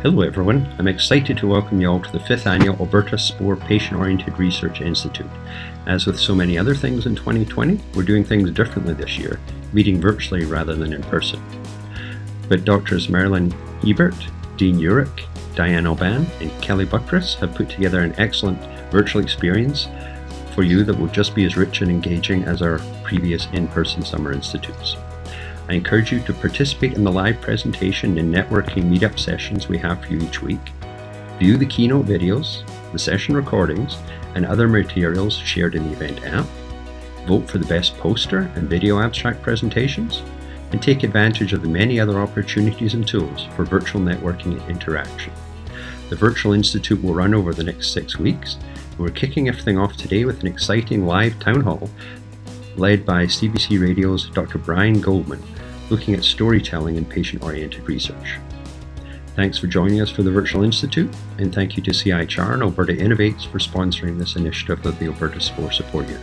Hello everyone, I'm excited to welcome you all to the 5th Annual Alberta Spore Patient-Oriented Research Institute. As with so many other things in 2020, we're doing things differently this year, meeting virtually rather than in person. But Drs. Marilyn Ebert, Dean Urich, Diane Alban and Kelly Buckris have put together an excellent virtual experience for you that will just be as rich and engaging as our previous in-person summer institutes. I encourage you to participate in the live presentation and networking meetup sessions we have for you each week. View the keynote videos, the session recordings, and other materials shared in the event app. Vote for the best poster and video abstract presentations, and take advantage of the many other opportunities and tools for virtual networking and interaction. The Virtual Institute will run over the next 6 weeks. We're kicking everything off today with an exciting live town hall led by CBC Radio's Dr. Brian Goldman, looking at storytelling and patient-oriented research. Thanks for joining us for the Virtual Institute, and thank you to CIHR and Alberta Innovates for sponsoring this initiative of the Alberta Spore Support Unit.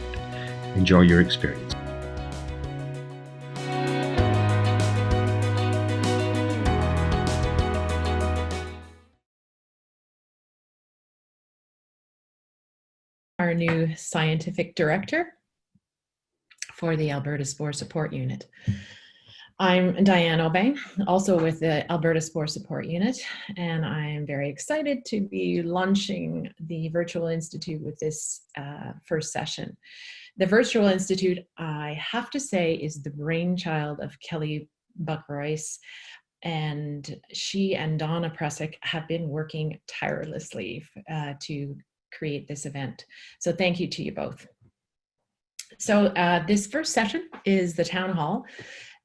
Enjoy your experience. Our new scientific director for the Alberta Spore Support Unit. I'm Diane Alban, also with the Alberta Spore Support Unit, and I'm very excited to be launching the Virtual Institute with this first session. The Virtual Institute, I have to say, is the brainchild of Kelly Buckris, and she and Donna Presic have been working tirelessly to create this event. So thank you to you both. So this first session is the town hall,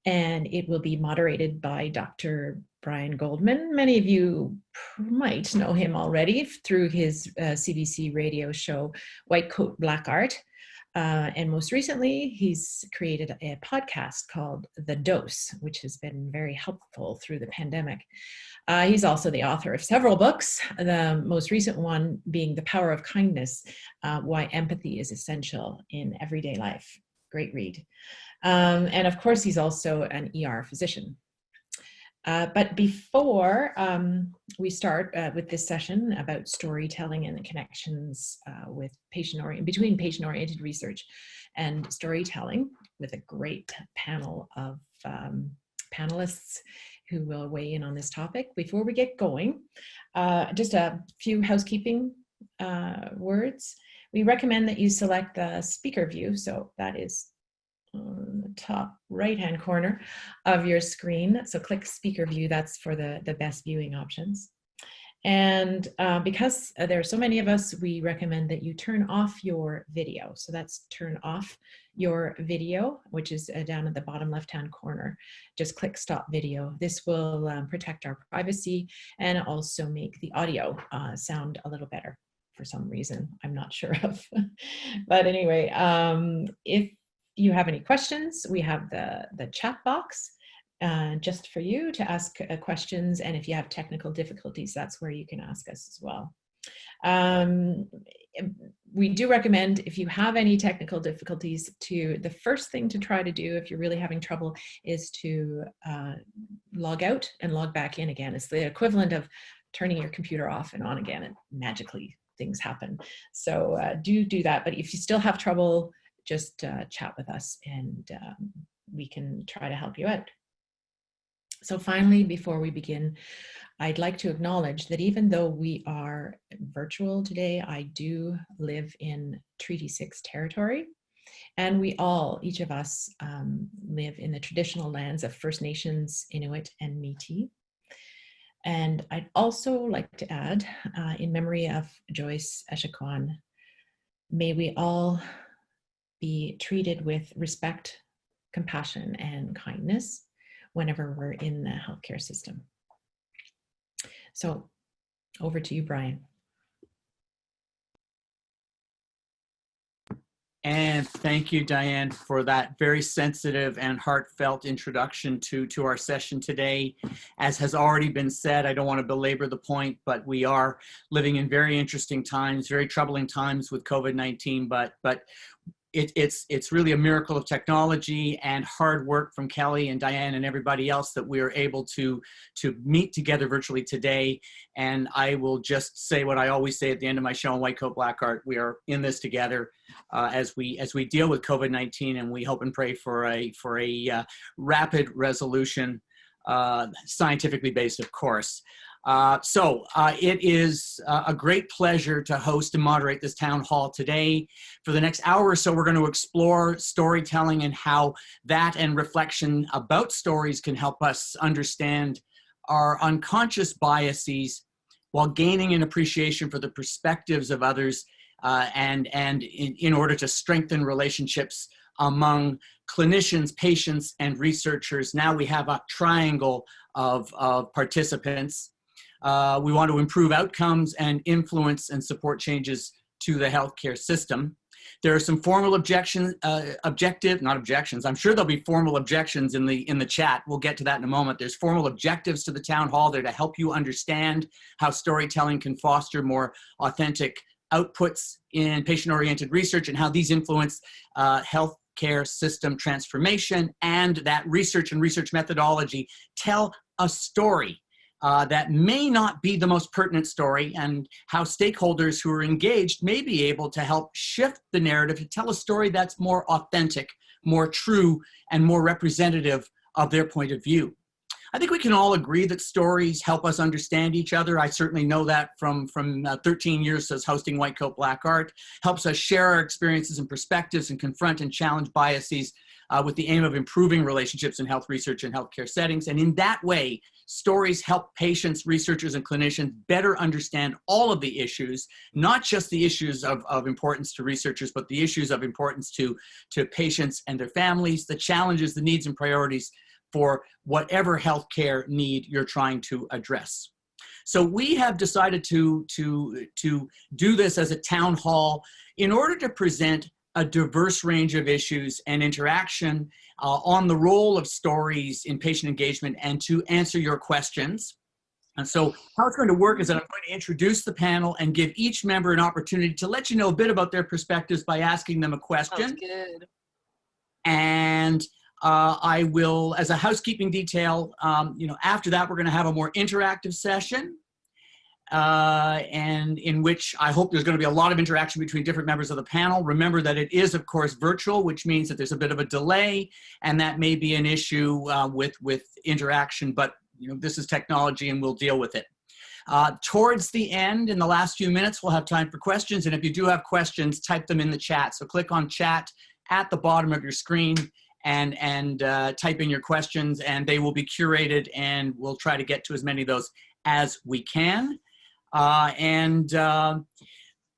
and it will be moderated by Dr. Brian Goldman. Many of you might know him already through his CBC radio show, White Coat, Black Art. And most recently, he's created a podcast called The Dose, which has been very helpful through the pandemic. He's also the author of several books, the most recent one being The Power of Kindness, Why Empathy is Essential in Everyday Life. Great read. And of course, he's also an ER physician. But before we start with this session about storytelling and the connections with between patient-oriented research and storytelling, with a great panel of panelists who will weigh in on this topic. Before we get going, just a few housekeeping words. We recommend that you select the speaker view, so that is on the top right-hand corner of your screen. So click speaker view, that's for the best viewing options. And because there are so many of us, we recommend that you turn off your video. So that's turn off your video, which is down at the bottom left-hand corner. Just click stop video. This will protect our privacy and also make the audio sound a little better for some reason I'm not sure of. But anyway, if you have any questions, we have the chat box just for you to ask questions, and if you have technical difficulties, that's where you can ask us as well. We do recommend, if you have any technical difficulties, the first thing to try to do if you're really having trouble is to log out and log back in again. It's the equivalent of turning your computer off and on again, and magically things happen. So do that, but if you still have trouble, just chat with us and we can try to help you out. So finally, before we begin, I'd like to acknowledge that even though we are virtual today, I do live in Treaty 6 territory, and we all, each of us, live in the traditional lands of First Nations, Inuit, and Métis. And I'd also like to add, in memory of Joyce Echaquan, may we all be treated with respect, compassion, and kindness whenever we're in the healthcare system. So over to you, Brian. And thank you, Diane, for that very sensitive and heartfelt introduction to our session today. As has already been said, I don't want to belabor the point, but we are living in very interesting times, very troubling times with COVID-19, but it's really a miracle of technology and hard work from Kelly and Diane and everybody else that we are able to meet together virtually today. And I will just say what I always say at the end of my show on White Coat Black Art: we are in this together as we deal with COVID-19, and we hope and pray for a rapid resolution, scientifically based, of course. It is a great pleasure to host and moderate this town hall today. For the next hour or so, we're going to explore storytelling and how that and reflection about stories can help us understand our unconscious biases while gaining an appreciation for the perspectives of others, and in order to strengthen relationships among clinicians, patients, and researchers. Now we have a triangle of participants. We want to improve outcomes and influence and support changes to the healthcare system. There are some formal not objections. I'm sure there'll be formal objections in the chat. We'll get to that in a moment. There's formal objectives to the town hall there to help you understand how storytelling can foster more authentic outputs in patient-oriented research and how these influence healthcare system transformation, and that research and research methodology tell a story that may not be the most pertinent story, and how stakeholders who are engaged may be able to help shift the narrative to tell a story that's more authentic, more true, and more representative of their point of view. I think we can all agree that stories help us understand each other. I certainly know that from 13 years as hosting White Coat Black Art. Helps us share our experiences and perspectives and confront and challenge biases with the aim of improving relationships in health research and healthcare settings. And in that way, stories help patients, researchers, and clinicians better understand all of the issues, not just the issues of importance to researchers, but the issues of importance to patients and their families, the challenges, the needs, and priorities for whatever healthcare need you're trying to address. So we have decided to do this as a town hall in order to present a diverse range of issues and interaction on the role of stories in patient engagement, and to answer your questions. And so how it's going to work is that I'm going to introduce the panel and give each member an opportunity to let you know a bit about their perspectives by asking them a question. Sounds good. And I will, as a housekeeping detail, after that, we're going to have a more interactive session, and in which I hope there's going to be a lot of interaction between different members of the panel. Remember that it is, of course, virtual, which means that there's a bit of a delay, and that may be an issue with interaction, but this is technology and we'll deal with it. Towards the end, in the last few minutes, we'll have time for questions, and if you do have questions, type them in the chat. So click on chat at the bottom of your screen and type in your questions, and they will be curated, and we'll try to get to as many of those as we can.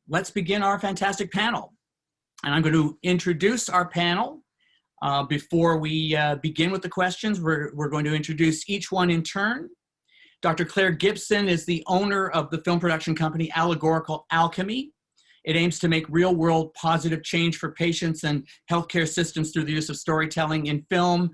Let's begin our fantastic panel. And I'm going to introduce our panel. Before we begin with the questions, we're going to introduce each one in turn. Dr. Claire Gibson is the owner of the film production company Allegorical Alchemy. It aims to make real-world positive change for patients and healthcare systems through the use of storytelling in film,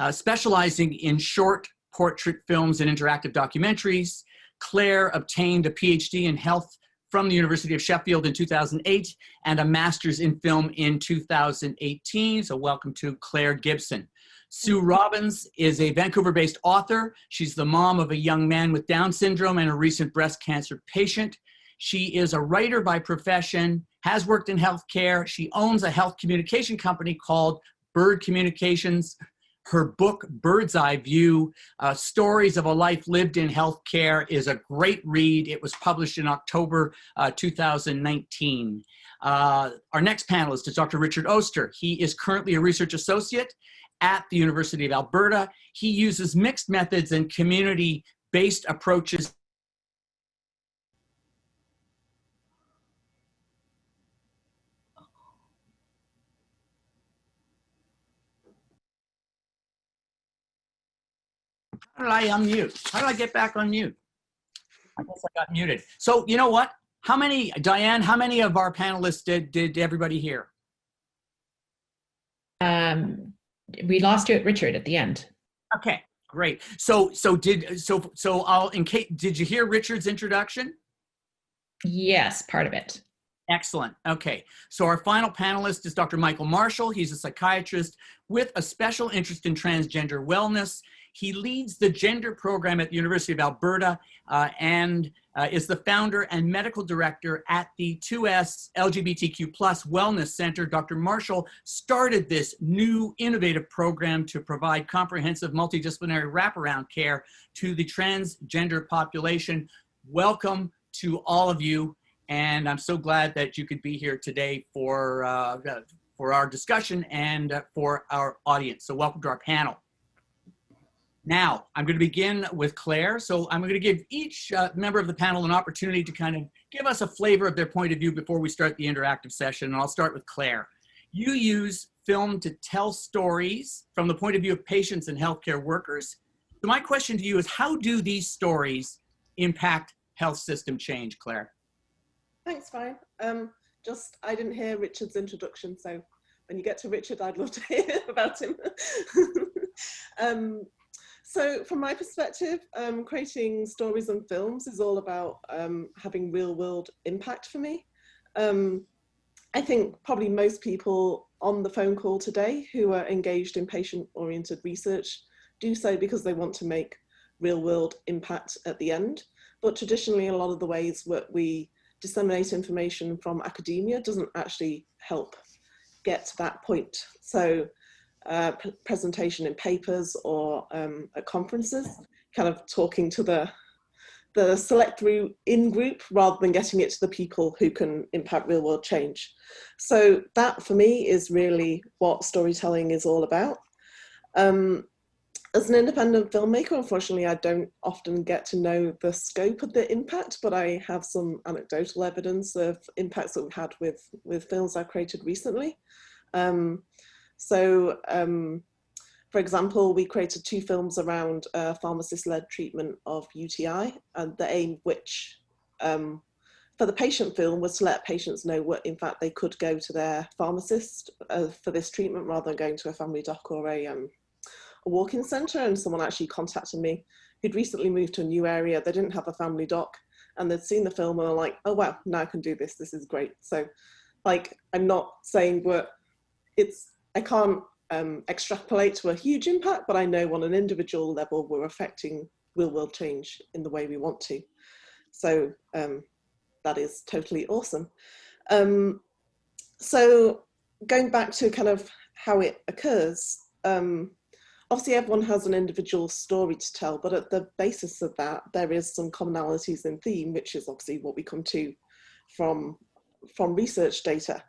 specializing in short portrait films and interactive documentaries. Claire obtained a PhD in health from the University of Sheffield in 2008 and a master's in film in 2018. So welcome to Claire Gibson. Sue Robbins is a Vancouver-based author. She's the mom of a young man with Down syndrome and a recent breast cancer patient. She is a writer by profession, has worked in healthcare. She owns a health communication company called Bird Communications. Her book, Bird's Eye View, Stories of a Life Lived in Healthcare, is a great read. It was published in October 2019. Our next panelist is Dr. Richard Oster. He is currently a research associate at the University of Alberta. He uses mixed methods and community-based approaches . How did I unmute? How did I get back on mute? I guess I got muted. So you know what? Diane, how many of our panelists did everybody hear? We lost you at Richard at the end. Okay, great. Did you hear Richard's introduction? Yes, part of it. Excellent. Okay. So our final panelist is Dr. Michael Marshall. He's a psychiatrist with a special interest in transgender wellness. He leads the gender program at the University of Alberta and is the founder and medical director at the 2S LGBTQ+ Wellness Center. Dr. Marshall started this new innovative program to provide comprehensive multidisciplinary wraparound care to the transgender population. Welcome to all of you. And I'm so glad that you could be here today for our discussion and for our audience. So welcome to our panel. Now, I'm going to begin with Claire. So I'm going to give each member of the panel an opportunity to kind of give us a flavor of their point of view before we start the interactive session. And I'll start with Claire. You use film to tell stories from the point of view of patients and healthcare workers. So my question to you is, how do these stories impact health system change, Claire? Thanks, Brian. I didn't hear Richard's introduction, so when you get to Richard, I'd love to hear about him. So from my perspective, creating stories and films is all about having real world impact for me. I think probably most people on the phone call today who are engaged in patient-oriented research do so because they want to make real world impact at the end. But traditionally, a lot of the ways that we disseminate information from academia doesn't actually help get to that point. So presentation in papers or at conferences, kind of talking to the select in group rather than getting it to the people who can impact real world change. So that for me is really what storytelling is all about. As an independent filmmaker, unfortunately, I don't often get to know the scope of the impact, but I have some anecdotal evidence of impacts that we've had with films I've created recently. For example, we created 2 films around pharmacist-led treatment of UTI, and the aim which, for the patient film, was to let patients know what, in fact, they could go to their pharmacist for this treatment rather than going to a family doc or a walk-in centre. And someone actually contacted me who'd recently moved to a new area. They didn't have a family doc and they'd seen the film and were like, oh wow, now I can do this. This is great. So like, I'm not saying I can't extrapolate to a huge impact, but I know on an individual level, we're affecting real world change in the way we want to. So that is totally awesome. So going back to kind of how it occurs, obviously everyone has an individual story to tell, but at the basis of that, there is some commonalities in theme, which is obviously what we come to from research data.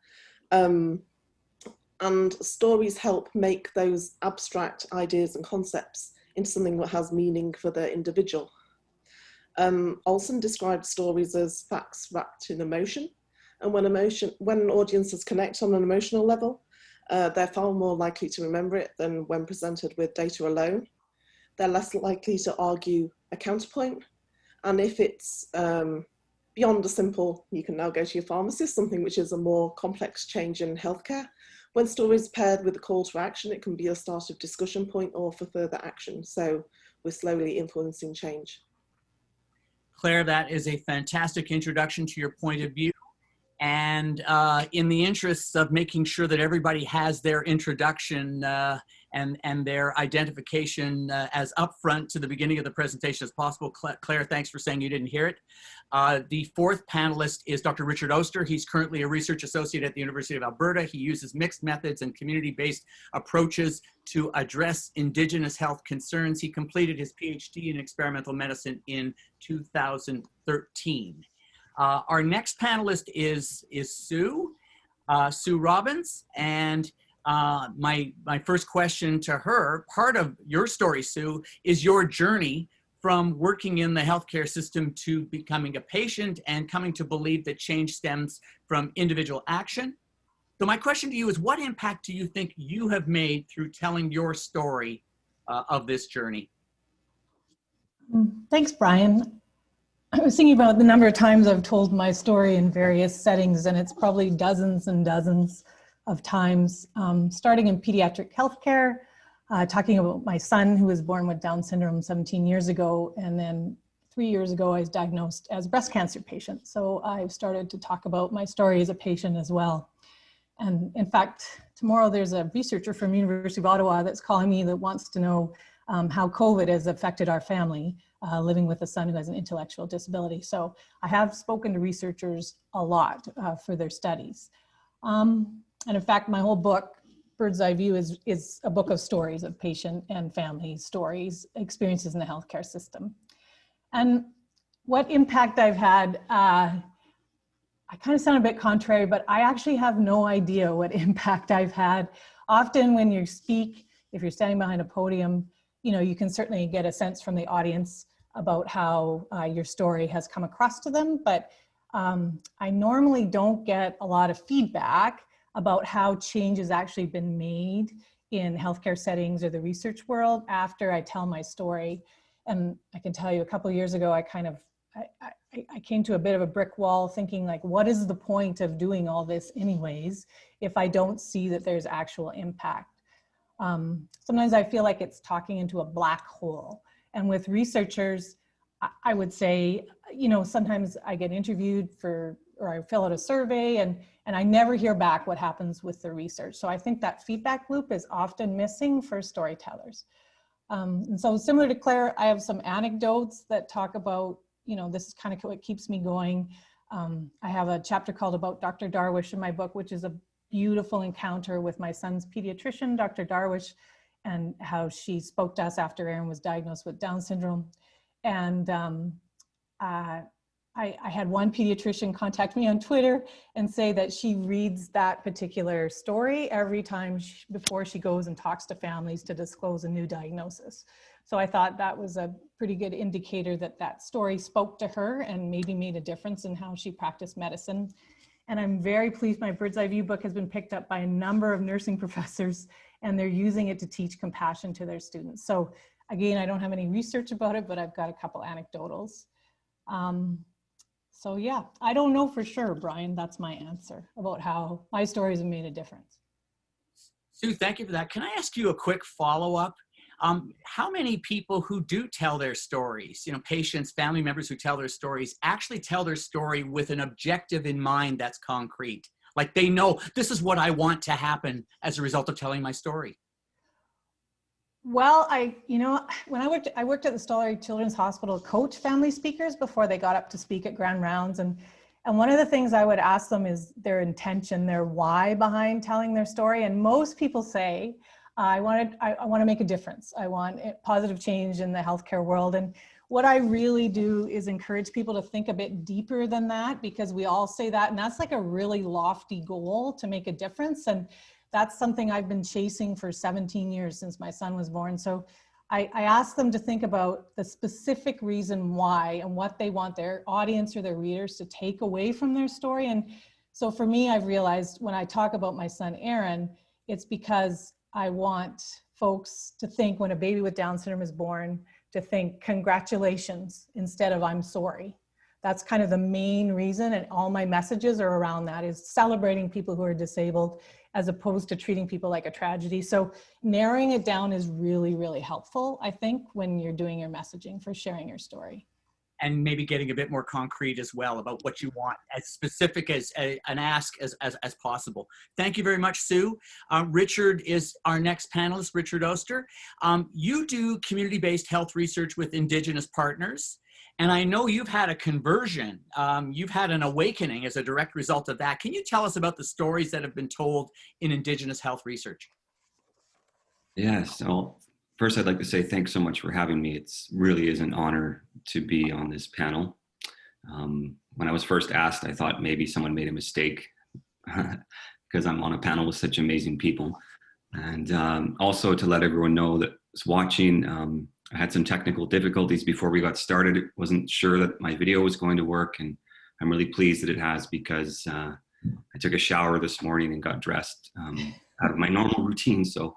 And stories help make those abstract ideas and concepts into something that has meaning for the individual. Olson described stories as facts wrapped in emotion. And when audiences connect on an emotional level, they're far more likely to remember it than when presented with data alone. They're less likely to argue a counterpoint. And if it's beyond a simple, you can now go to your pharmacist, something which is a more complex change in healthcare, when stories paired with a call to action, it can be a start of discussion point or for further action. So we're slowly influencing change. Claire, that is a fantastic introduction to your point of view. And in the interests of making sure that everybody has their introduction and their identification as upfront to the beginning of the presentation as possible, Claire, thanks for saying you didn't hear it. The 4th panelist is Dr. Richard Oster. He's currently a research associate at the University of Alberta. He uses mixed methods and community-based approaches to address Indigenous health concerns. He completed his PhD in experimental medicine in 2013. Our next panelist is Sue Robbins, and my first question to her, part of your story, Sue, is your journey from working in the healthcare system to becoming a patient and coming to believe that change stems from individual action. So my question to you is, what impact do you think you have made through telling your story of this journey? Thanks, Brian. I was thinking about the number of times I've told my story in various settings, and it's probably dozens and dozens of times, starting in pediatric healthcare, talking about my son who was born with Down syndrome 17 years ago, and then 3 years ago, I was diagnosed as a breast cancer patient. So I've started to talk about my story as a patient as well. And in fact, tomorrow there's a researcher from University of Ottawa that's calling me that wants to know how COVID has affected our family, living with a son who has an intellectual disability. So I have spoken to researchers a lot for their studies. And in fact, my whole book, Bird's Eye View, is a book of stories of patient and family stories, experiences in the healthcare system. And what impact I've had, I kind of sound a bit contrary, but I actually have no idea what impact I've had. Often when you speak, if you're standing behind a podium, you know, you can certainly get a sense from the audience about how your story has come across to them, but I normally don't get a lot of feedback about how change has actually been made in healthcare settings or the research world after I tell my story. And I can tell you a couple of years ago, I came to a bit of a brick wall thinking like, what is the point of doing all this anyways, if I don't see that there's actual impact? Sometimes I feel like it's talking into a black hole. And with researchers, I would say, you know, sometimes I get interviewed or I fill out a survey and I never hear back what happens with the research. So I think that feedback loop is often missing for storytellers. And so similar to Claire, I have some anecdotes that talk about, you know, this is kind of what keeps me going. I have a chapter called About Dr. Darwish in my book, which is a beautiful encounter with my son's pediatrician, Dr. Darwish, and how she spoke to us after Aaron was diagnosed with Down syndrome. And I had one pediatrician contact me on Twitter and say that she reads that particular story every time before she goes and talks to families to disclose a new diagnosis. So I thought that was a pretty good indicator that that story spoke to her and maybe made a difference in how she practiced medicine. And I'm very pleased my Bird's Eye View book has been picked up by a number of nursing professors, and they're using it to teach compassion to their students. So again, I don't have any research about it, but I've got a couple anecdotals. So yeah, I don't know for sure, Brian. That's my answer about how my stories have made a difference. Sue, thank you for that. Can I ask you a quick follow-up? How many people who do tell their stories, you know, patients, family members who tell their stories, actually tell their story with an objective in mind that's concrete? Like they know this is what I want to happen as a result of telling my story. Well, when I worked at the Stollery Children's Hospital, coach family speakers before they got up to speak at grand rounds. And one of the things I would ask them is their intention, their why behind telling their story. And most people say, I want to make a difference. I want positive change in the healthcare world. And what I really do is encourage people to think a bit deeper than that, because we all say that, and that's like a really lofty goal to make a difference. And that's something I've been chasing for 17 years since my son was born. So I ask them to think about the specific reason why and what they want their audience or their readers to take away from their story. And so for me, I've realized when I talk about my son, Aaron, it's because I want folks to think when a baby with Down syndrome is born, to think congratulations instead of I'm sorry. That's kind of the main reason, and all my messages are around that, is celebrating people who are disabled as opposed to treating people like a tragedy. So narrowing it down is really, really helpful, I think, when you're doing your messaging for sharing your story. And maybe getting a bit more concrete as well about what you want, as specific as an ask as possible. Thank you very much, Sue. Richard is our next panelist, Richard Oster. You do community-based health research with Indigenous partners. And I know you've had a conversion, you've had an awakening as a direct result of that. Can you tell us about the stories that have been told in Indigenous health research? Yes, well, first I'd like to say thanks so much for having me. It really is an honor to be on this panel. When I was first asked, I thought maybe someone made a mistake because I'm on a panel with such amazing people. And also to let everyone know that's watching, I had some technical difficulties before we got started. Wasn't sure that my video was going to work, and I'm really pleased that it has, because I took a shower this morning and got dressed out of my normal routine. So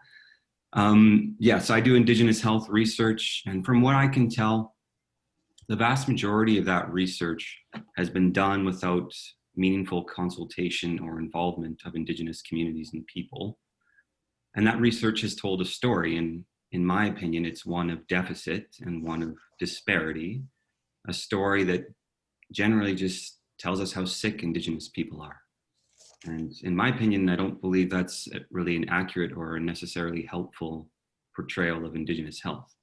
yes, I do Indigenous health research, and from what I can tell, the vast majority of that research has been done without meaningful consultation or involvement of Indigenous communities and people. And that research has told a story, and in my opinion, it's one of deficit and one of disparity. a story that generally just tells us how sick Indigenous people are. And in my opinion, I don't believe that's really an accurate or necessarily helpful portrayal of Indigenous health.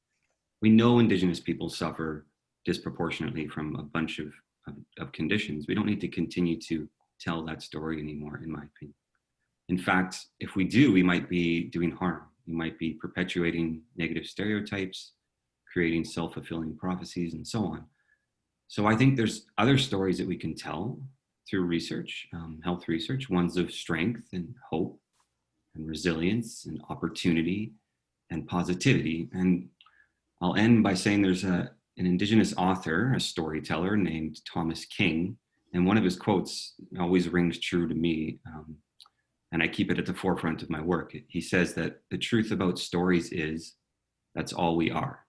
We know Indigenous people suffer disproportionately from a bunch of conditions. We don't need to continue to tell that story anymore, in my opinion. In fact, if we do, we might be doing harm. We might be perpetuating negative stereotypes, creating self-fulfilling prophecies, and so on. So I think there's other stories that we can tell through research, health research, ones of strength and hope and resilience and opportunity and positivity. And I'll end by saying there's an Indigenous author, a storyteller named Thomas King, and one of his quotes always rings true to me, and I keep it at the forefront of my work. He says that the truth about stories is that's all we are.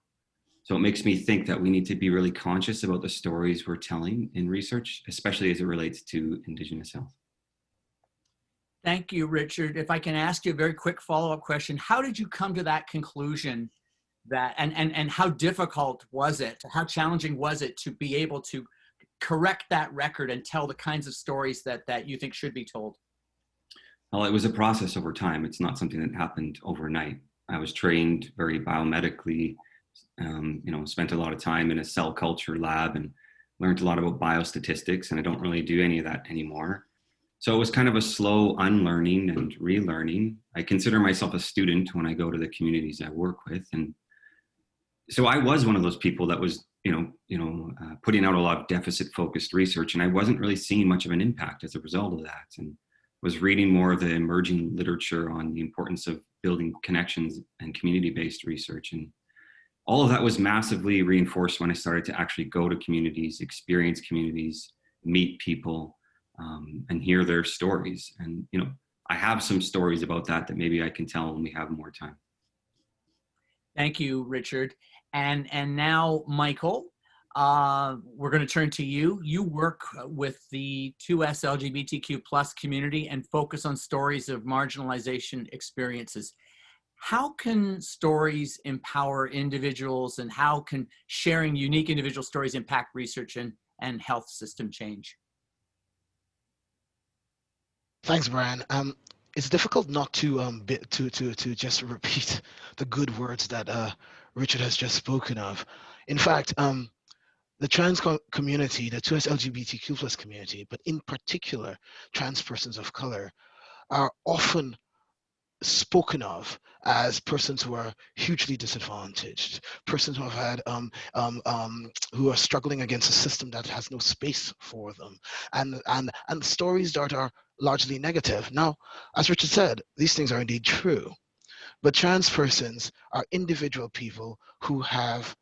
So it makes me think that we need to be really conscious about the stories we're telling in research, especially as it relates to Indigenous health. Thank you, Richard. If I can ask you a very quick follow-up question, how did you come to that conclusion that, and how difficult was it, how challenging was it to be able to correct that record and tell the kinds of stories that you think should be told? Well, it was a process over time. It's not something that happened overnight. I was trained very biomedically, spent a lot of time in a cell culture lab and learned a lot about biostatistics, and I don't really do any of that anymore. So it was kind of a slow unlearning and relearning. I consider myself a student when I go to the communities I work with. And so I was one of those people that was, putting out a lot of deficit-focused research, and I wasn't really seeing much of an impact as a result of that. And was reading more of the emerging literature on the importance of building connections and community-based research. And all of that was massively reinforced when I started to actually go to communities, experience communities, meet people, and hear their stories. And, I have some stories about that maybe I can tell when we have more time. Thank you, Richard. And now, Michael, we're going to turn to you. You work with the 2S LGBTQ plus community and focus on stories of marginalization experiences. How can stories empower individuals, and how can sharing unique individual stories impact research and health system change? Thanks, Brian. It's difficult not to just repeat the good words that Richard has just spoken of. In fact, the trans community, the 2S LGBTQ plus community, but in particular, trans persons of color, are often spoken of as persons who are hugely disadvantaged, persons who have had who are struggling against a system that has no space for them, and stories that are largely negative. Now, as Richard said, these things are indeed true, but trans persons are individual people who have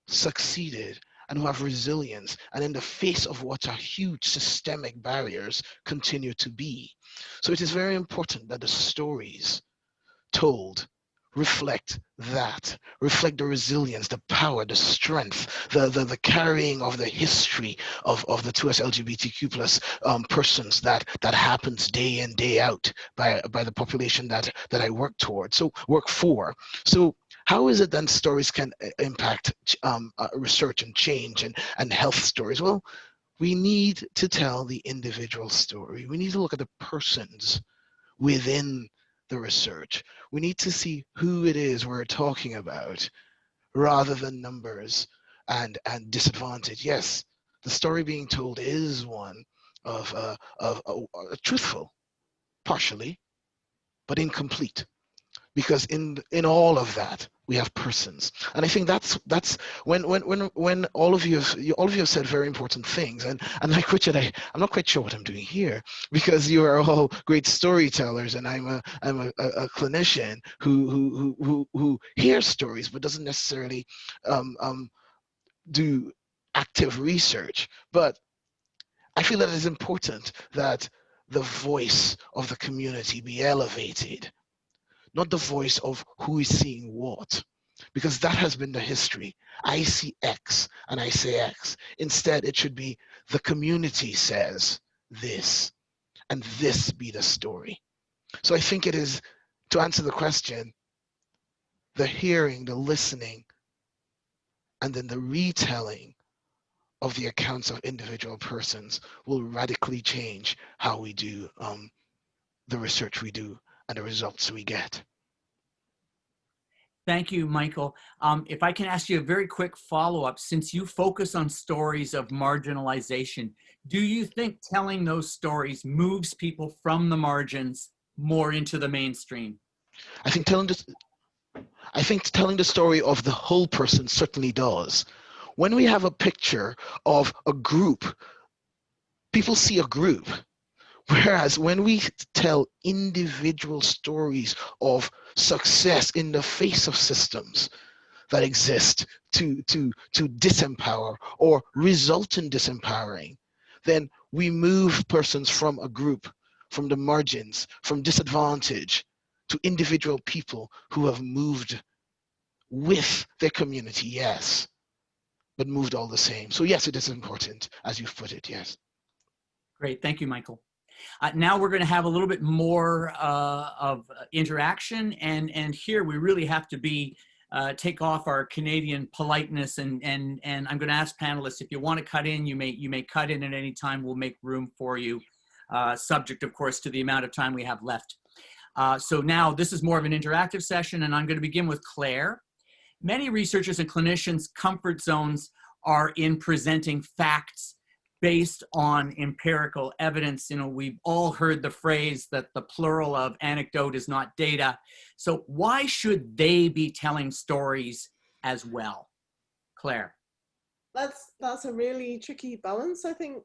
succeeded and who have resilience, and in the face of what are huge systemic barriers, continue to be. So it is very important that the stories told reflect that, reflect the resilience, the power, the strength, the carrying of the history of the 2S LGBTQ plus persons that happens day in, day out by the population that I work for. So how is it then stories can impact research and change and health stories? Well, we need to tell the individual story. We need to look at the persons within the research. We need to see who it is we're talking about rather than numbers and disadvantage. Yes, the story being told is one of truthful, partially, but incomplete. Because in all of that, we have persons, and I think that's when all of you have said very important things, and like Richard, I'm not quite sure what I'm doing here, because you are all great storytellers, and I'm a clinician who hears stories but doesn't necessarily do active research. But I feel that it's important that the voice of the community be elevated, not the voice of who is seeing what, because that has been the history. I see X and I say X. Instead, it should be the community says this, and this be the story. So I think it is, to answer the question, the hearing, the listening, and then the retelling of the accounts of individual persons will radically change how we do the research we do and the results we get. Thank you, Michael. If I can ask you a very quick follow-up, since you focus on stories of marginalization, do you think telling those stories moves people from the margins more into the mainstream? I think telling the story of the whole person certainly does. When we have a picture of a group, people see a group. Whereas when we tell individual stories of success in the face of systems that exist to disempower or result in disempowering, then we move persons from a group, from the margins, from disadvantage, to individual people who have moved with their community, yes, but moved all the same. So yes, it is important, as you've put it, yes. Great, thank you, Michael. Now we're going to have a little bit more of interaction, and here we really have to take off our Canadian politeness, and I'm going to ask panelists, if you want to cut in, you may cut in at any time. We'll make room for you, subject, of course, to the amount of time we have left. So now this is more of an interactive session, and I'm going to begin with Claire. Many researchers and clinicians' comfort zones are in presenting facts based on empirical evidence. You know, we've all heard the phrase that the plural of anecdote is not data. So why should they be telling stories as well? Claire. That's a really tricky balance, I think,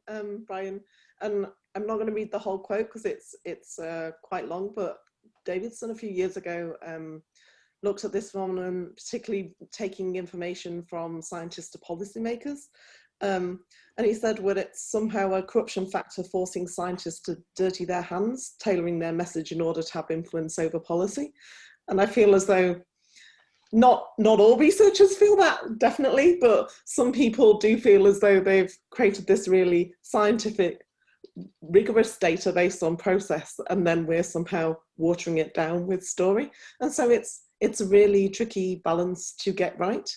Brian. And I'm not going to read the whole quote because it's quite long, but Davidson a few years ago looked at this phenomenon, particularly taking information from scientists to policymakers. And he said, well, it's somehow a corruption factor forcing scientists to dirty their hands, tailoring their message in order to have influence over policy. And I feel as though not all researchers feel that, definitely, but some people do feel as though they've created this really scientific, rigorous data based on process, and then we're somehow watering it down with story. And so it's a really tricky balance to get right.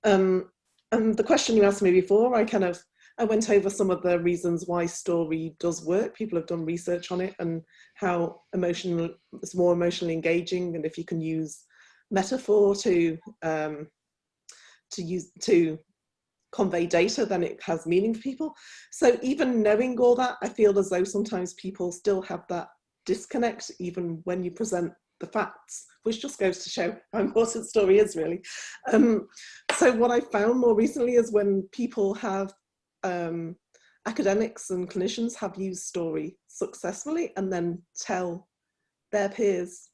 And the question you asked me before, I went over some of the reasons why story does work. People have done research on it and how it's more emotionally engaging, and if you can use metaphor to convey data, then it has meaning for people. So even knowing all that, I feel as though sometimes people still have that disconnect even when you present the facts, which just goes to show how important story is, really. So what I found more recently is when people have academics and clinicians have used story successfully and then tell their peers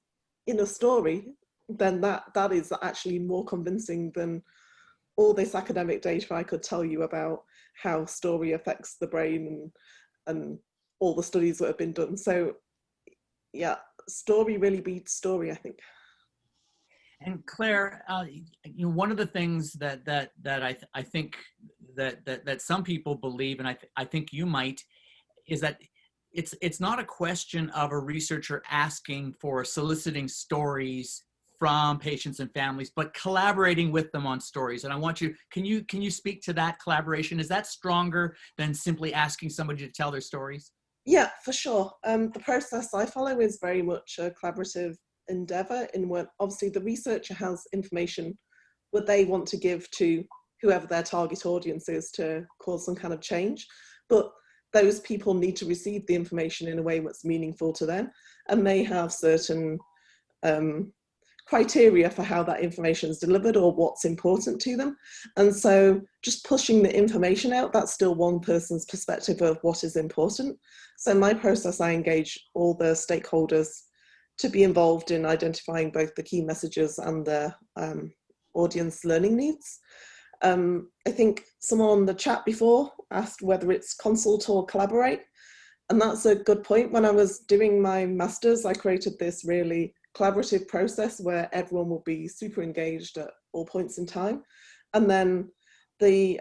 in a story, then that is actually more convincing than all this academic data I could tell you about how story affects the brain and all the studies that have been done. So yeah, story really beats story, I think. And Claire, you know, one of the things that I think that some people believe, and I think you might, is that it's not a question of a researcher asking for soliciting stories from patients and families, but collaborating with them on stories. And I want you, can you speak to that collaboration? Is that stronger than simply asking somebody to tell their stories? Yeah, for sure. The process I follow is very much a collaborative endeavor in what obviously the researcher has information what they want to give to whoever their target audience is to cause some kind of change, but those people need to receive the information in a way that's meaningful to them, and they have certain criteria for how that information is delivered or what's important to them. And so just pushing the information out, that's still one person's perspective of what is important. So in my process, I engage all the stakeholders to be involved in identifying both the key messages and the audience learning needs. I think someone on the chat before asked whether it's consult or collaborate, and that's a good point. When I was doing my master's, I created this really collaborative process where everyone will be super engaged at all points in time. And then the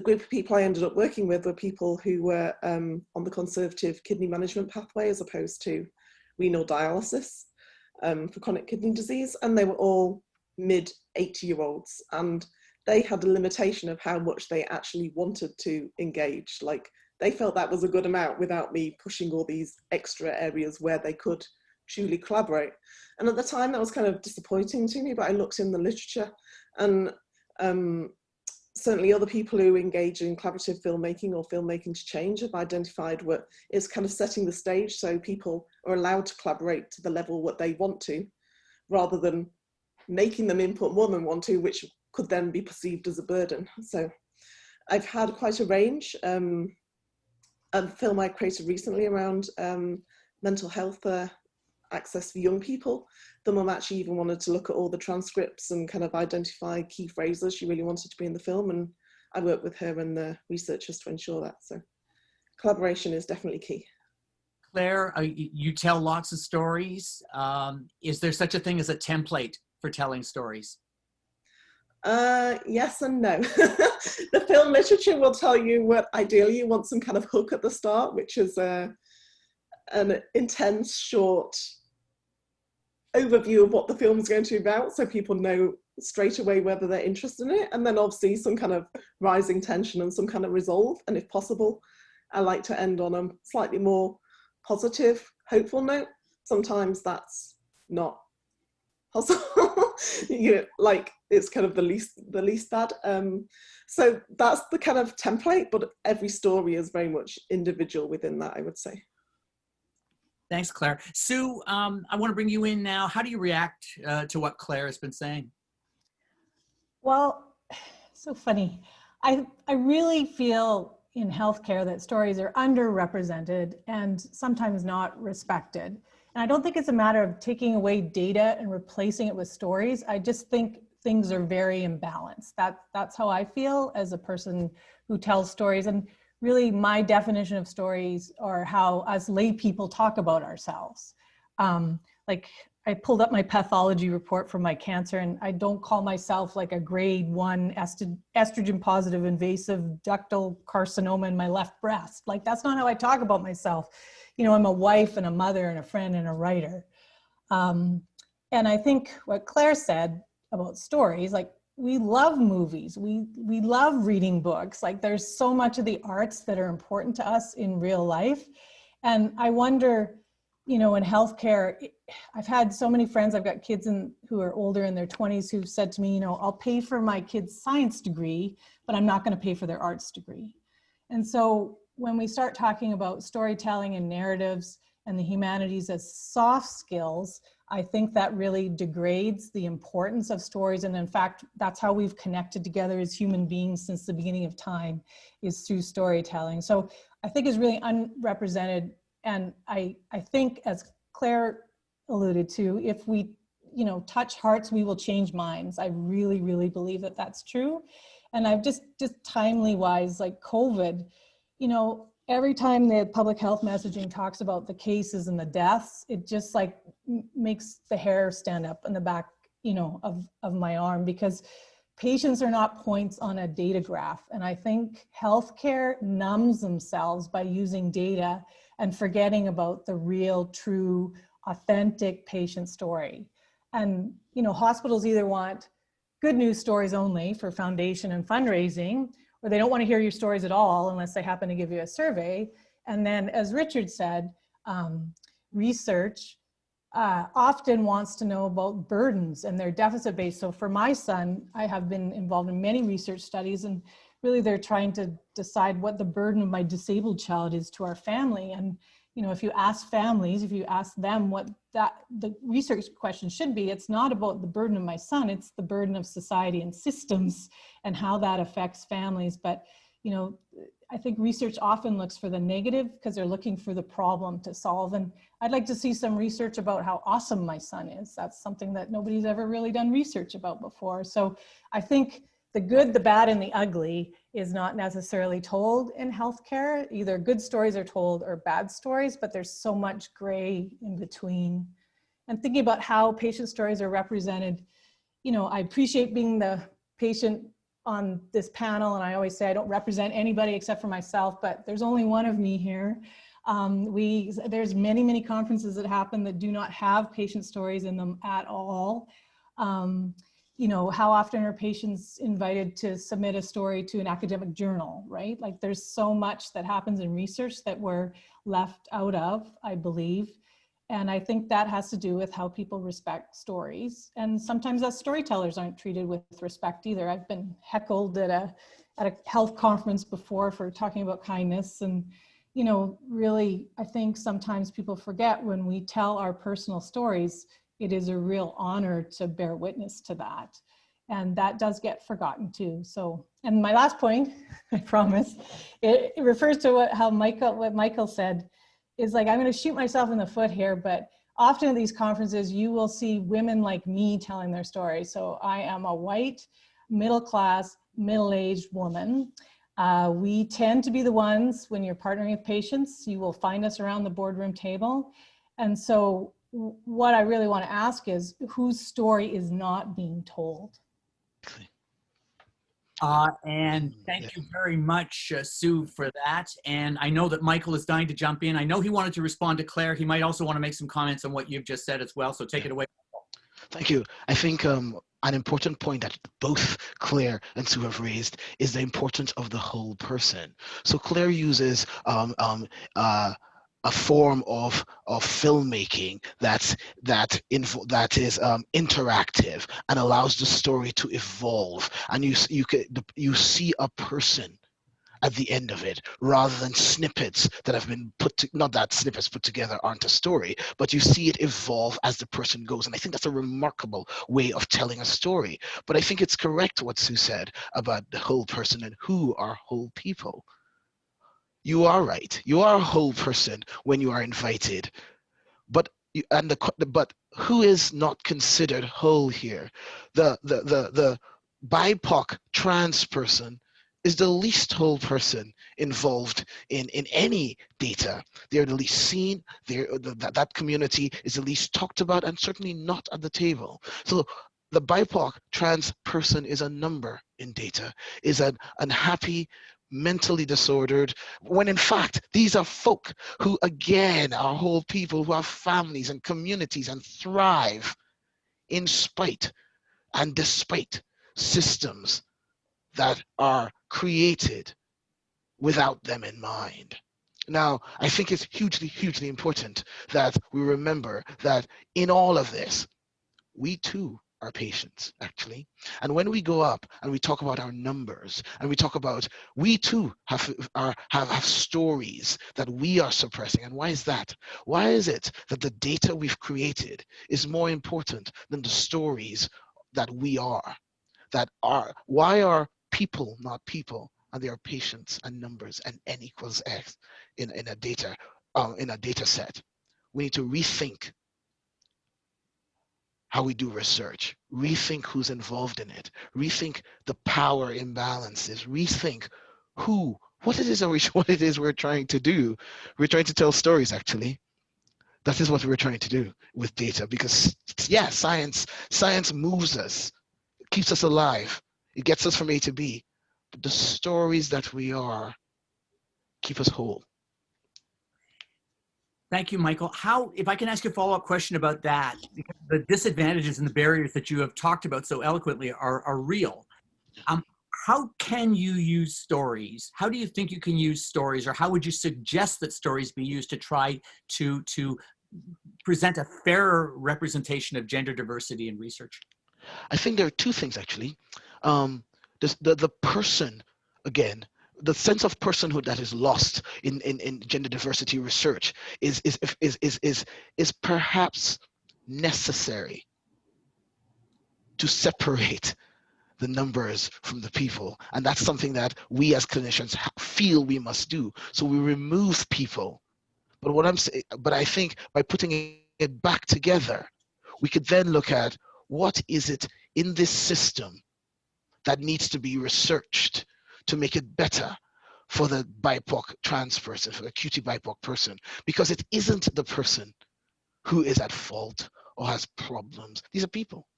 group of people I ended up working with were people who were on the conservative kidney management pathway as opposed to renal dialysis for chronic kidney disease. And they were all mid-80-year-olds. And they had a limitation of how much they actually wanted to engage. Like, they felt that was a good amount without me pushing all these extra areas where they could truly collaborate. And at the time that was kind of disappointing to me, but I looked in the literature, and certainly other people who engage in collaborative filmmaking or filmmaking to change have identified what is kind of setting the stage so people are allowed to collaborate to the level what they want to, rather than making them input more than want to, which could then be perceived as a burden. So I've had quite a range. A film I created recently around mental health access for young people. The mum actually even wanted to look at all the transcripts and kind of identify key phrases she really wanted to be in the film, and I worked with her and the researchers to ensure that. So collaboration is definitely key. Claire, you tell lots of stories. Is there such a thing as a template for telling stories? Yes and no. The film literature will tell you what ideally you want some kind of hook at the start, which is an intense, short overview of what the film is going to be about, so people know straight away whether they're interested in it, and then obviously some kind of rising tension and some kind of resolve. And if possible, I like to end on a slightly more positive, hopeful note. Sometimes that's not possible. Like, it's kind of the least bad. So that's the kind of template, but every story is very much individual within that, I would say. Thanks, Claire. Sue, I want to bring you in now. How do you react to what Claire has been saying? Well, so funny. I really feel in healthcare that stories are underrepresented and sometimes not respected. And I don't think it's a matter of taking away data and replacing it with stories. I just think things are very imbalanced. That's how I feel as a person who tells stories. And really, my definition of stories are how us lay people talk about ourselves. Like, I pulled up my pathology report for my cancer, and I don't call myself like a grade 1 estrogen positive invasive ductal carcinoma in my left breast. Like, that's not how I talk about myself. You know, I'm a wife and a mother and a friend and a writer. And I think what Claire said about stories, like, we love movies, we love reading books. Like, there's so much of the arts that are important to us in real life. And I wonder, you know, in healthcare, I've had so many friends, I've got kids who are older in their 20s who've said to me, you know, I'll pay for my kid's science degree, but I'm not going to pay for their arts degree. And so when we start talking about storytelling and narratives and the humanities as soft skills, I think that really degrades the importance of stories. And in fact, that's how we've connected together as human beings since the beginning of time, is through storytelling. So I think it's really unrepresented. And I think, as Claire alluded to, if we, you know, touch hearts, we will change minds. I really, really believe that that's true. And I've just timely wise, like COVID, you know, every time the public health messaging talks about the cases and the deaths, it just like makes the hair stand up in the back, you know, of my arm, because patients are not points on a data graph. And I think healthcare numbs themselves by using data and forgetting about the real, true, authentic patient story. And, you know, hospitals either want good news stories only for foundation and fundraising, or they don't want to hear your stories at all unless they happen to give you a survey. And then, as Richard said, research often wants to know about burdens, and they're deficit based. So for my son, I have been involved in many research studies, and really they're trying to decide what the burden of my disabled child is to our family. And, you know, if you ask families, if you ask them what the research question should be, it's not about the burden of my son, it's the burden of society and systems and how that affects families. But, you know, I think research often looks for the negative because they're looking for the problem to solve. And I'd like to see some research about how awesome my son is. That's something that nobody's ever really done research about before. So I think the good, the bad, and the ugly is not necessarily told in healthcare. Either good stories are told or bad stories, but there's so much gray in between. And thinking about how patient stories are represented, you know, I appreciate being the patient on this panel, and I always say I don't represent anybody except for myself, but there's only one of me here. There's many conferences that happen that do not have patient stories in them at all. how often are patients invited to submit a story to an academic journal, right? Like there's so much that happens in research that we're left out of, I believe. And I think that has to do with how people respect stories. And sometimes us storytellers aren't treated with respect either. I've been heckled at a health conference before for talking about kindness. And, really, I think sometimes people forget when we tell our personal stories, it is a real honor to bear witness to that. And that does get forgotten too. So, and my last point, I promise, it refers to what Michael said, is like, I'm going to shoot myself in the foot here, but often at these conferences, you will see women like me telling their story. So I am a white, middle-class, middle-aged woman. We tend to be the ones, when you're partnering with patients, you will find us around the boardroom table. And so what I really want to ask is, whose story is not being told? And thank you very much, Sue, for that. And I know that Michael is dying to jump in. I know he wanted to respond to Claire. He might also want to make some comments on what you've just said as well. So take it away. Thank you. I think an important point that both Claire and Sue have raised is the importance of the whole person. So Claire uses a form of filmmaking that is interactive and allows the story to evolve, and you see a person at the end of it, rather than snippets that have been not that snippets put together aren't a story, but you see it evolve as the person goes. And I think that's a remarkable way of telling a story. But I think it's correct what Sue said about the whole person and who are whole people. You are right. You are a whole person when you are invited, but who is not considered whole here? The BIPOC trans person is the least whole person involved in any data. They're the least seen. That community is the least talked about, and certainly not at the table. So the BIPOC trans person is a number in data, is an unhappy, mentally disordered, when in fact these are folk who again are whole people who have families and communities and thrive in spite and despite systems that are created without them in mind. Now, I think it's hugely, hugely important that we remember that in all of this, we too are patients, actually. And when we go up and we talk about our numbers, and we talk about, we too have stories that we are suppressing. And why is that? Why is it that the data we've created is more important than the stories that we are? Why are people not people? And they are patients and numbers, and N equals X in a data set. We need to rethink how we do research, rethink who's involved in it, rethink the power imbalances, rethink what it is we're trying to do. We're trying to tell stories, actually. That is what we're trying to do with data, because yeah, science moves us, it keeps us alive, it gets us from A to B, but the stories that we are keep us whole. Thank you, Michael. If I can ask you a follow-up question about that, because the disadvantages and the barriers that you have talked about so eloquently are real. How can you use stories? How do you think you can use stories, or how would you suggest that stories be used to try to present a fairer representation of gender diversity in research? I think there are two things, actually. The person, again, the sense of personhood that is lost in gender diversity research is perhaps necessary to separate the numbers from the people. And that's something that we as clinicians feel we must do. So we remove people. But I think by putting it back together, we could then look at what is it in this system that needs to be researched to make it better for the BIPOC trans person, for the QT BIPOC person, because it isn't the person who is at fault or has problems. These are people.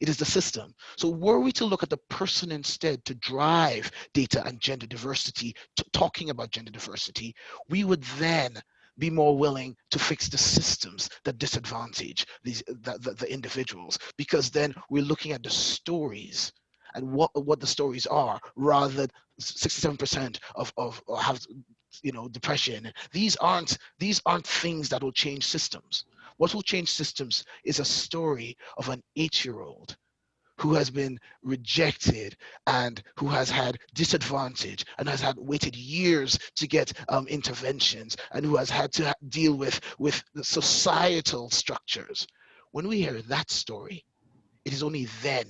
It is the system. So were we to look at the person instead to drive data and gender diversity, talking about gender diversity, we would then be more willing to fix the systems that disadvantage the individuals, because then we're looking at the stories and what the stories are, rather than 67% of have depression. These aren't things that will change systems. What will change systems is a story of an 8-year-old who has been rejected and who has had disadvantage and has had waited years to get interventions, and who has had to deal with the societal structures. When we hear that story, it is only then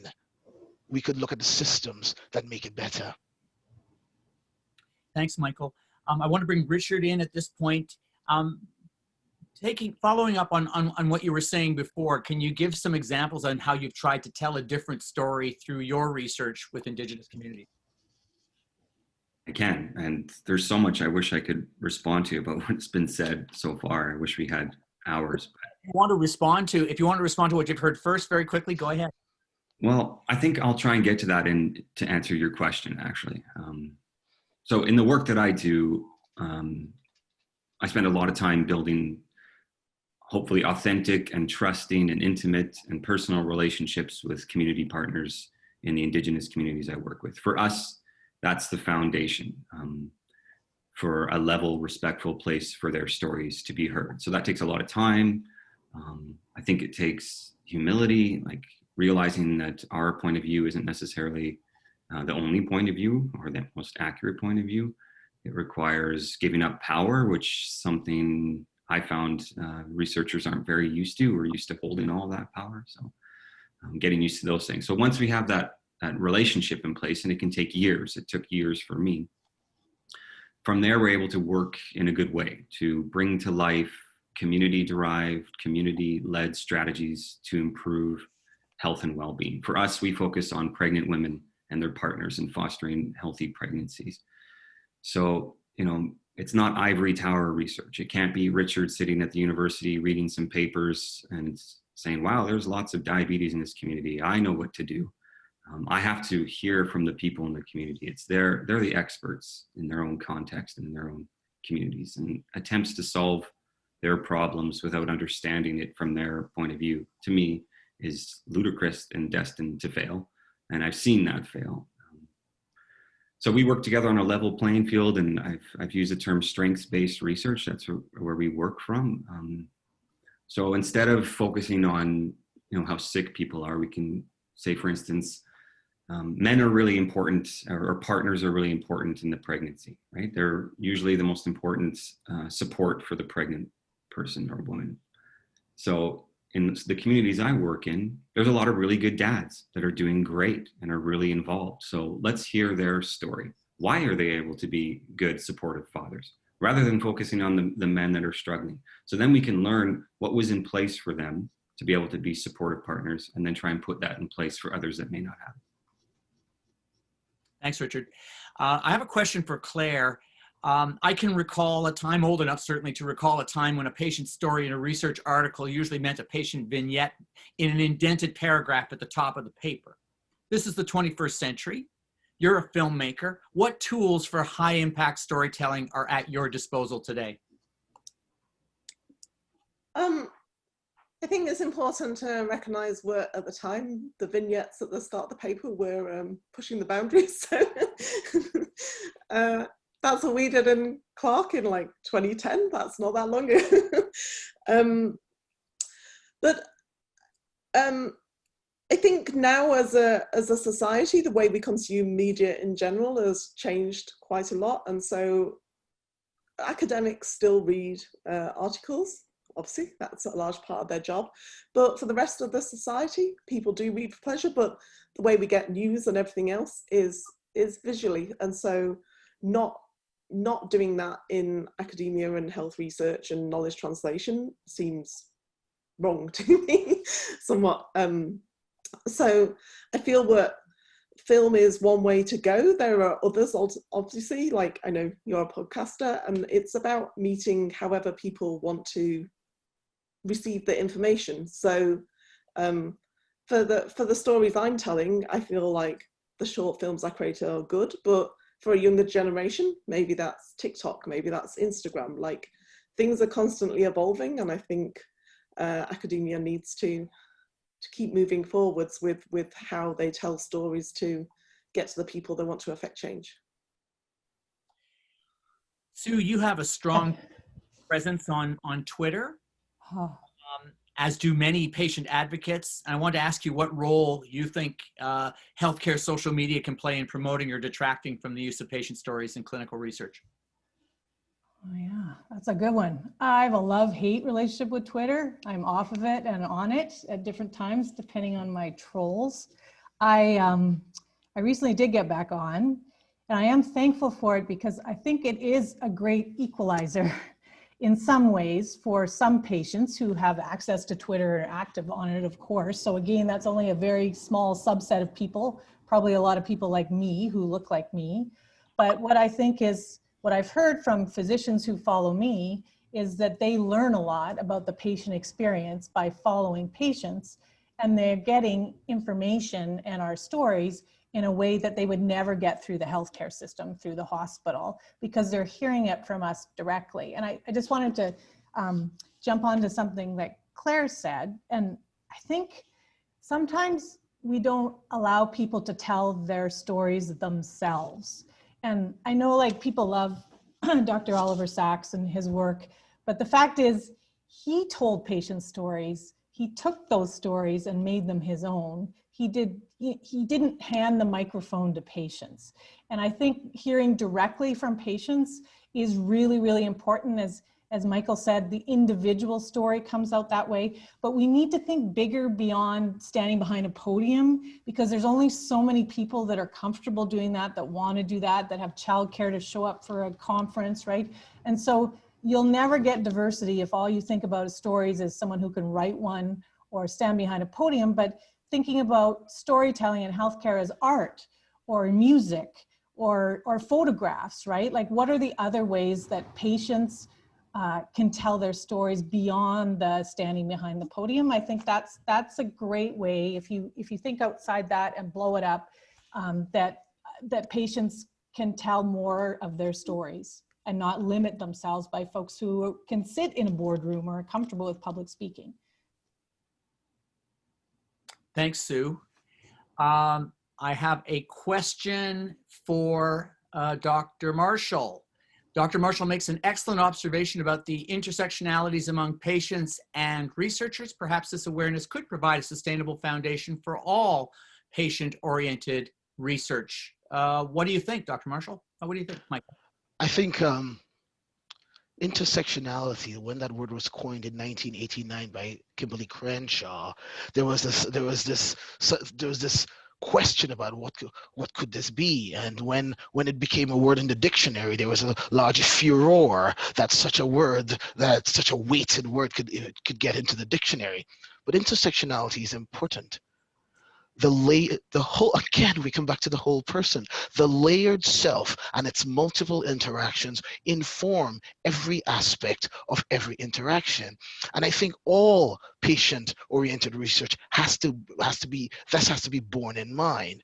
we could look at the systems that make it better. Thanks, Michael. I want to bring Richard in at this point. Following up on what you were saying before, can you give some examples on how you've tried to tell a different story through your research with Indigenous communities? I can, and there's so much I wish I could respond to about what's been said so far. I wish we had hours. If you want to respond to what you've heard first, very quickly, go ahead. Well, I think I'll try and get to that and to answer your question, actually. So in the work that I do, I spend a lot of time building hopefully authentic and trusting and intimate and personal relationships with community partners in the Indigenous communities I work with. For us, that's the foundation for a level, respectful place for their stories to be heard. So that takes a lot of time. I think it takes humility, like realizing that our point of view isn't necessarily the only point of view or the most accurate point of view. It requires giving up power, which something I found researchers aren't very used to. We're used to holding all that power. So getting used to those things. So once we have that relationship in place, and it can take years, it took years for me. From there, we're able to work in a good way to bring to life community-derived, community-led strategies to improve health and well-being. For us, we focus on pregnant women and their partners and fostering healthy pregnancies. So, it's not ivory tower research. It can't be Richard sitting at the university reading some papers and saying, wow, there's lots of diabetes in this community. I know what to do. I have to hear from the people in the community. They're the experts in their own context and in their own communities, and attempts to solve their problems without understanding it from their point of view, to me, is ludicrous and destined to fail. And I've seen that fail. So we work together on a level playing field, and I've used the term strengths-based research. That's where we work from. So instead of focusing on how sick people are, we can say, for instance, men are really important, or partners are really important in the pregnancy, right? They're usually the most important support for the pregnant person or woman. So in the communities I work in, there's a lot of really good dads that are doing great and are really involved. So let's hear their story. Why are they able to be good, supportive fathers, rather than focusing on the men that are struggling? So then we can learn what was in place for them to be able to be supportive partners, and then try and put that in place for others that may not have it. Thanks, Richard. I have a question for Claire. I can recall a time, old enough certainly to recall a time when a patient story in a research article usually meant a patient vignette in an indented paragraph at the top of the paper. This is the 21st century. You're a filmmaker. What tools for high impact storytelling are at your disposal today? I think it's important to recognize where at the time the vignettes at the start of the paper were pushing the boundaries. So that's what we did in Clark in like 2010. That's not that long ago. But I think now as a society, the way we consume media in general has changed quite a lot. And so academics still read articles. Obviously, that's a large part of their job. But for the rest of the society, people do read for pleasure, but the way we get news and everything else is visually. And so not doing that in academia and health research and knowledge translation seems wrong to me, somewhat. So I feel that film is one way to go. There are others, obviously, like I know you're a podcaster, and it's about meeting however people want to receive the information. So for the stories I'm telling, I feel like the short films I create are good, but for a younger generation, maybe that's TikTok, maybe that's Instagram. Like things are constantly evolving, and I think academia needs to keep moving forwards with how they tell stories to get to the people they want to affect change. Sue, you have a strong presence on Twitter, Oh. as do many patient advocates. And I want to ask you what role you think healthcare social media can play in promoting or detracting from the use of patient stories in clinical research. Oh, yeah, that's a good one. I have a love-hate relationship with Twitter. I'm off of it and on it at different times, depending on my trolls. I recently did get back on, and I am thankful for it because I think it is a great equalizer in some ways for some patients who have access to Twitter and active on it, of course. So again, that's only a very small subset of people, probably a lot of people like me who look like me. But what I think is, what I've heard from physicians who follow me is that they learn a lot about the patient experience by following patients, and they're getting information and our stories in a way that they would never get through the healthcare system, through the hospital, because they're hearing it from us directly. And I just wanted to jump onto something that Claire said, and I think sometimes we don't allow people to tell their stories themselves. And I know like people love Dr. Oliver Sacks and his work, but the fact is he told patient stories. He took those stories and made them his own. He didn't hand the microphone to patients. And I think hearing directly from patients is really, really important. As Michael said, the individual story comes out that way, but we need to think bigger beyond standing behind a podium, because there's only so many people that are comfortable doing that, that want to do that, that have childcare to show up for a conference, right? And so you'll never get diversity if all you think about stories as someone who can write one or stand behind a podium, but thinking about storytelling in healthcare as art or music or photographs, right? Like what are the other ways that patients can tell their stories beyond the standing behind the podium? I think that's a great way, if you think outside that and blow it up, that patients can tell more of their stories and not limit themselves by folks who can sit in a boardroom or are comfortable with public speaking. Thanks, Sue. I have a question for Dr. Marshall. Dr. Marshall makes an excellent observation about the intersectionalities among patients and researchers. Perhaps this awareness could provide a sustainable foundation for all patient-oriented research. What do you think, Dr. Marshall? What do you think, Michael? I think intersectionality, when that word was coined in 1989 by Kimberly Crenshaw, there was this question about what could this be, and when it became a word in the dictionary, there was a large furor that such a weighted word could get into the dictionary. But intersectionality is important. Again, we come back to the whole person. The layered self and its multiple interactions inform every aspect of every interaction. And I think all patient-oriented research has to be borne in mind.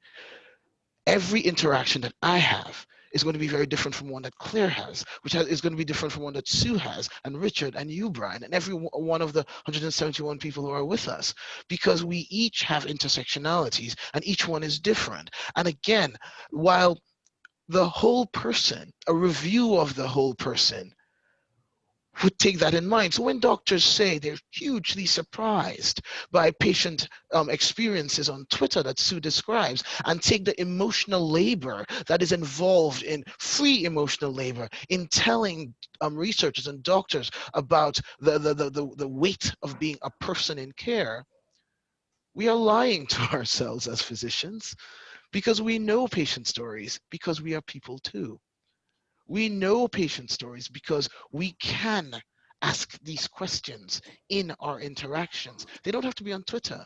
Every interaction that I have is going to be very different from one that Claire has, which is going to be different from one that Sue has, and Richard, and you, Brian, and every one of the 171 people who are with us, because we each have intersectionalities, and each one is different. And again, while the whole person, a review of the whole person, would take that in mind. So when doctors say they're hugely surprised by patient experiences on Twitter that Sue describes, and take the emotional labor that is involved in free emotional labor in telling researchers and doctors about the weight of being a person in care, we are lying to ourselves as physicians, because we know patient stories, because we are people too. We know patient stories because we can ask these questions in our interactions. They don't have to be on Twitter.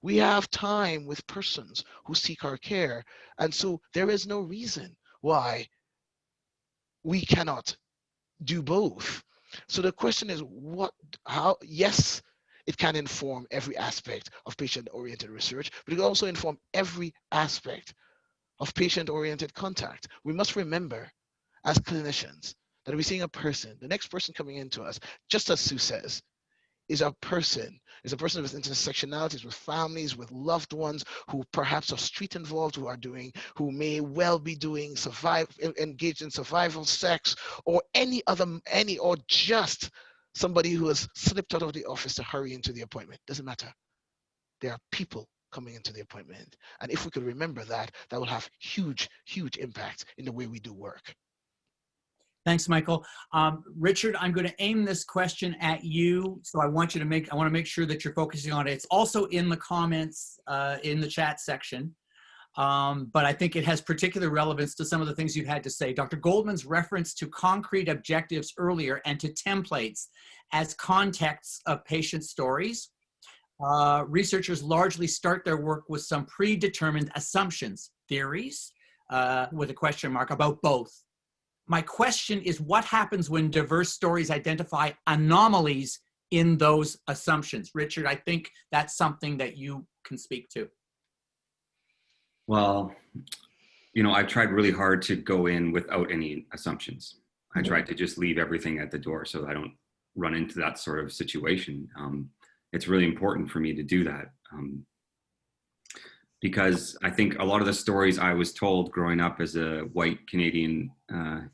We have time with persons who seek our care. And so there is no reason why we cannot do both. So the question is yes, it can inform every aspect of patient-oriented research, but it can also inform every aspect of patient-oriented contact. We must remember as clinicians that we're seeing a person. The next person coming into us, just as Sue says, is a person with intersectionalities, with families, with loved ones who perhaps are street involved, who may well be doing engaged in survival sex, or or just somebody who has slipped out of the office to hurry into the appointment. Doesn't matter. There are people coming into the appointment. And if we could remember that, that will have huge, huge impact in the way we do work. Thanks, Michael. Richard, I'm going to aim this question at you. So I want to make sure that you're focusing on it. It's also in the comments in the chat section. But I think it has particular relevance to some of the things you've had to say. Dr. Goldman's reference to concrete objectives earlier and to templates as contexts of patient stories. Researchers largely start their work with some predetermined assumptions, theories, with a question mark, about both. My question is, what happens when diverse stories identify anomalies in those assumptions? Richard, I think that's something that you can speak to. Well, I've tried really hard to go in without any assumptions. I tried to just leave everything at the door so I don't run into that sort of situation. It's really important for me to do that because I think a lot of the stories I was told growing up as a white Canadian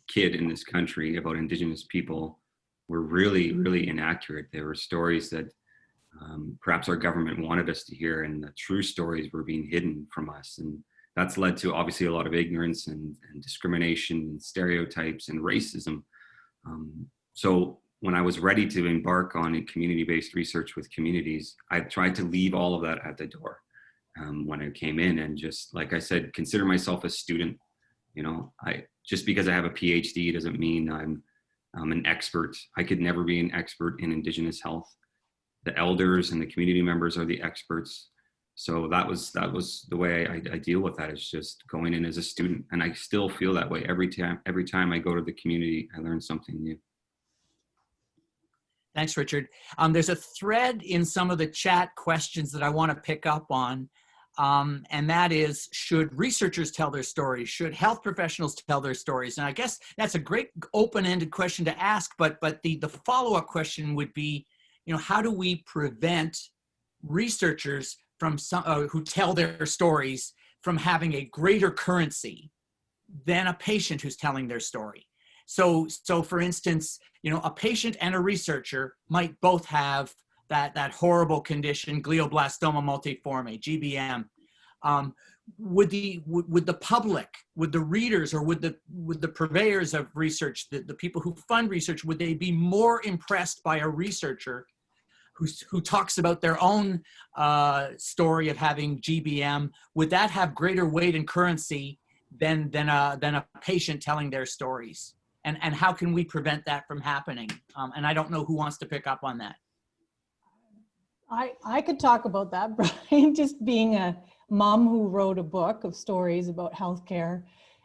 kid in this country about Indigenous people were really, really inaccurate. They were stories that perhaps our government wanted us to hear, and the true stories were being hidden from us. And that's led to obviously a lot of ignorance and discrimination and stereotypes and racism. So when I was ready to embark on a community-based research with communities, I tried to leave all of that at the door when I came in, and just, like I said, consider myself a student. Just because I have a PhD doesn't mean I'm an expert. I could never be an expert in Indigenous health. The elders and the community members are the experts. So that was the way I deal with that, is just going in as a student. And I still feel that way every time I go to the community, I learn something new. Thanks, Richard. There's a thread in some of the chat questions that I want to pick up on. And that is, should researchers tell their stories? Should health professionals tell their stories? And I guess that's a great open-ended question to ask, but the follow-up question would be, how do we prevent researchers from who tell their stories from having a greater currency than a patient who's telling their story? So for instance, a patient and a researcher might both have that horrible condition, glioblastoma multiforme, GBM. Would the public, would the readers, or would the purveyors of research, the people who fund research, would they be more impressed by a researcher who talks about their own story of having GBM? Would that have greater weight and currency than a patient telling their stories? And how can we prevent that from happening? And I don't know who wants to pick up on that. I could talk about that, Brian, just being a mom who wrote a book of stories about healthcare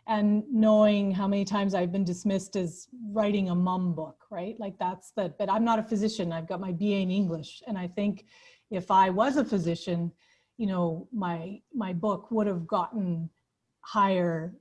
and knowing how many times I've been dismissed as writing a mom book, right? Like but I'm not a physician. I've got my BA in English. And I think if I was a physician, my book would have gotten higher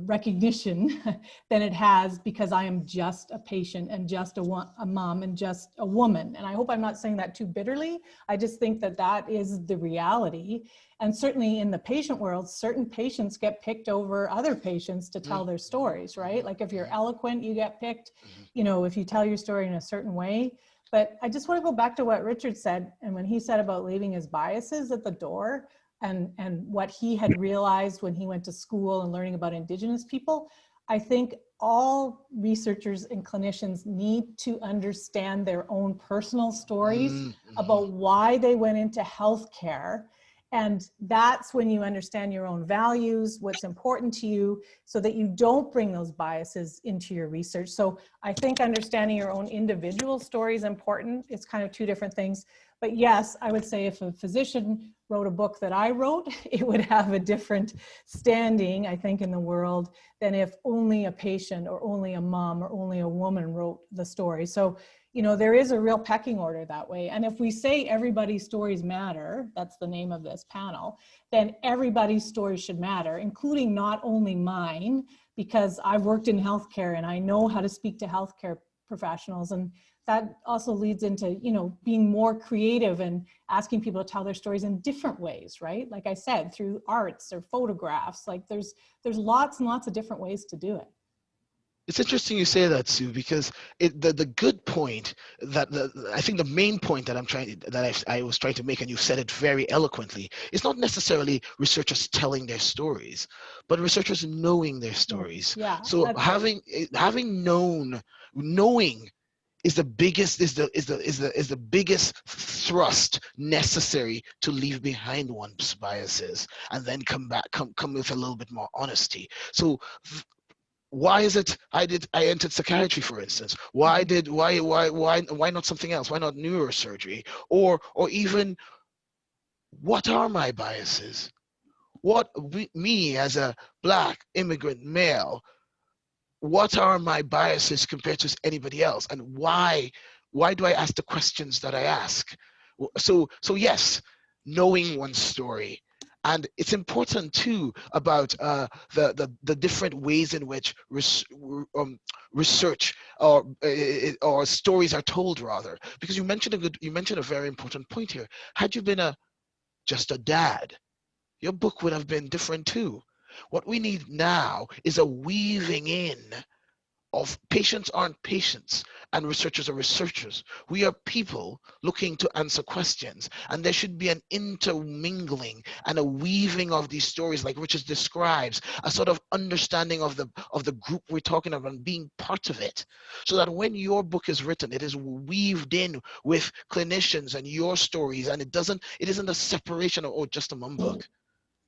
recognition than it has, because I am just a patient and just a mom and just a woman. And I hope I'm not saying that too bitterly. I just think that is the reality. And certainly in the patient world, certain patients get picked over other patients to tell their stories, right? Like if you're eloquent, you get picked, if you tell your story in a certain way. But I just want to go back to what Richard said. And when he said about leaving his biases at the door, and what he had realized when he went to school and learning about Indigenous people, I think all researchers and clinicians need to understand their own personal stories about why they went into healthcare. And that's when you understand your own values, what's important to you, so that you don't bring those biases into your research. So I think understanding your own individual story is important. It's kind of two different things. But yes, I would say if a physician wrote a book that I wrote, it would have a different standing, I think, in the world than if only a patient or only a mom or only a woman wrote the story. So, there is a real pecking order that way. And if we say everybody's stories matter, that's the name of this panel, then everybody's story should matter, including not only mine, because I've worked in healthcare and I know how to speak to healthcare professionals. And that also leads into, you know, being more creative and asking people to tell their stories in different ways, right? Like I said, through arts or photographs, like there's lots and lots of different ways to do it. It's interesting you say that, Sue, because the good point that I think the main point that I was trying to make, and you said it very eloquently, is not necessarily researchers telling their stories, but researchers knowing their stories. Yeah. So having knowing is the biggest thrust necessary to leave behind one's biases and then come with a little bit more honesty. So why is it I entered psychiatry, for instance? Why not something else? Why not neurosurgery? Or even, what are my biases? Me as a Black immigrant male, what are my biases compared to anybody else? And why do I ask the questions that I ask? So yes, knowing one's story. And it's important too about the different ways in which research or stories are told, rather. Because you mentioned a very important point here. Had you been just a dad, your book would have been different too. What we need now is a weaving in of patients aren't patients and researchers are researchers. We are people looking to answer questions, and there should be an intermingling and a weaving of these stories, like Richard describes, a sort of understanding of the group we're talking about and being part of it, so that when your book is written, it is weaved in with clinicians and your stories, and it isn't a separation of just a mum book.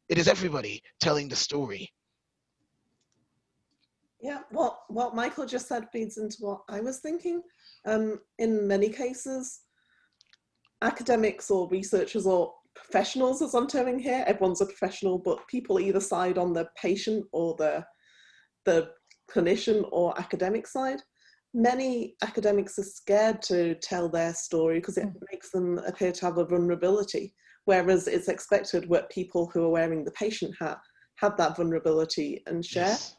It is everybody telling the story. Yeah, what Michael just said feeds into what I was thinking. In many cases, academics or researchers or professionals, as I'm terming here, everyone's a professional, but people either side on the patient or the clinician or academic side. Many academics are scared to tell their story because it makes them appear to have a vulnerability, whereas it's expected that people who are wearing the patient hat have that vulnerability and share. Yes.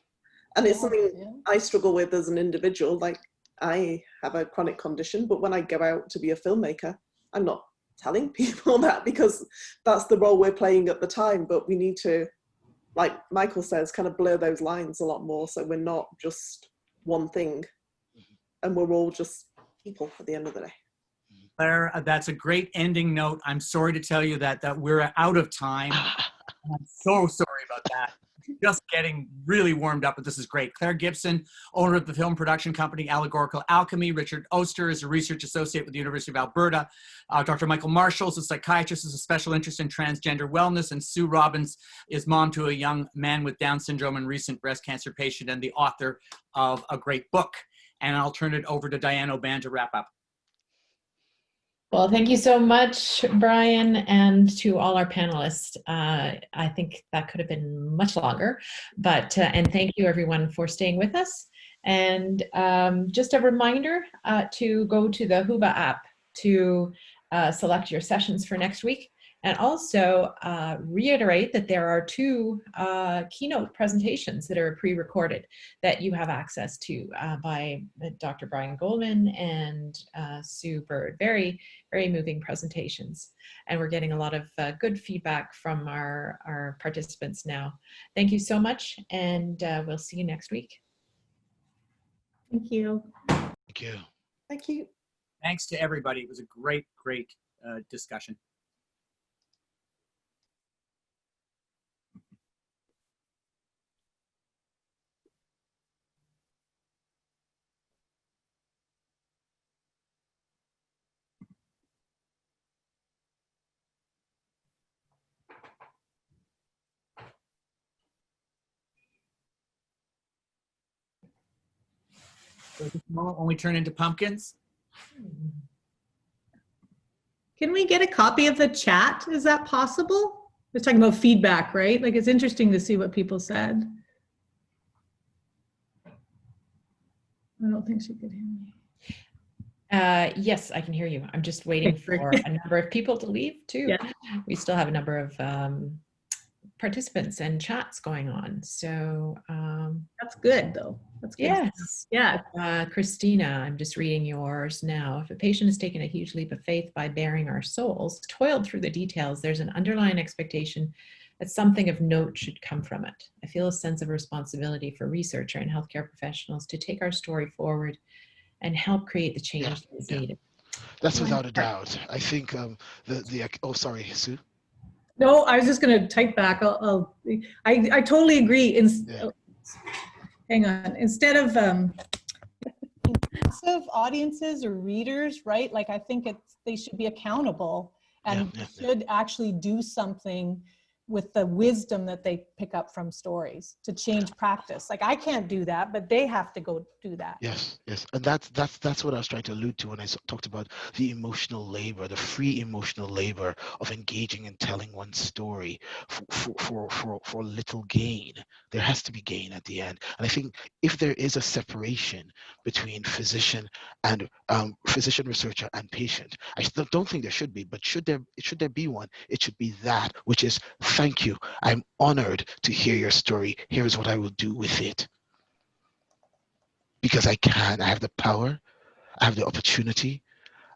And it's something I struggle with as an individual. Like, I have a chronic condition, but when I go out to be a filmmaker, I'm not telling people that because that's the role we're playing at the time. But we need to, like Michael says, kind of blur those lines a lot more, so we're not just one thing and we're all just people at the end of the day. Claire, that's a great ending note. I'm sorry to tell you that we're out of time. I'm so sorry about that. Just getting really warmed up, but this is great. Claire Gibson, owner of the film production company Allegorical Alchemy. Richard Oster is a research associate with the University of Alberta. Dr. Michael Marshall is a psychiatrist with a special interest in transgender wellness. And Sue Robbins is mom to a young man with Down syndrome and recent breast cancer patient and the author of a great book. And I'll turn it over to Diane Oban to wrap up. Well, thank you so much, Brian, and to all our panelists. I think that could have been much longer, but and thank you everyone for staying with us. And just a reminder to go to the Whova app to select your sessions for next week. And also reiterate that there are 2 keynote presentations that are pre-recorded that you have access to by Dr. Brian Goldman and Sue Bird. Very, very moving presentations. And we're getting a lot of good feedback from our participants now. Thank you so much, and we'll see you next week. Thank you. Thank you. Thank you. Thanks to everybody. It was a great, great discussion. When we turn into pumpkins. Can we get a copy of the chat? Is that possible? We're talking about feedback, right? Like, it's interesting to see what people said. I don't think she could hear me. Yes, I can hear you. I'm just waiting for a number of people to leave too. Yeah. We still have a number of participants and chats going on. So That's good, though. That's good. yes. Yeah. Christina, I'm just reading yours now. If a patient has taken a huge leap of faith by bearing our souls, toiled through the details, there's an underlying expectation that something of note should come from it. I feel a sense of responsibility for researcher and healthcare professionals to take our story forward and help create the change that is needed. That's without a doubt. I think oh, sorry, Sue. No, I was just going to type back. I totally agree. Hang on. Instead of massive audiences or readers, right? Like I think they should be accountable and should actually do something with the wisdom that they pick up from stories to change practice. Like I can't do that, but they have to go do that. Yes, and that's what I was trying to allude to when I talked about the emotional labor, the free emotional labor of engaging and telling one's story for little gain. There has to be gain at the end, and I think if there is a separation between physician and physician, researcher, and patient, I still don't think there should be. But should there be one, it should be that, which is, thank you. I'm honored to hear your story. Here's what I will do with it. Because I have the power, I have the opportunity,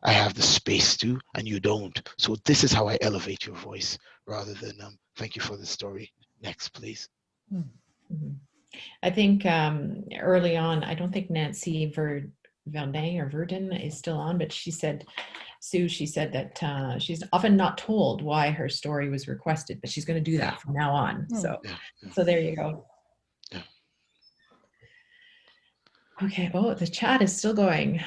I have the space to, and you don't. So this is how I elevate your voice rather than thank you for the story. Next, please. Mm-hmm. I think early on, I don't think Nancy Verdun is still on, but she said, Sue, she said that she's often not told why her story was requested, but she's going to do that from now on. So there you go. Yeah. Okay. Oh, the chat is still going.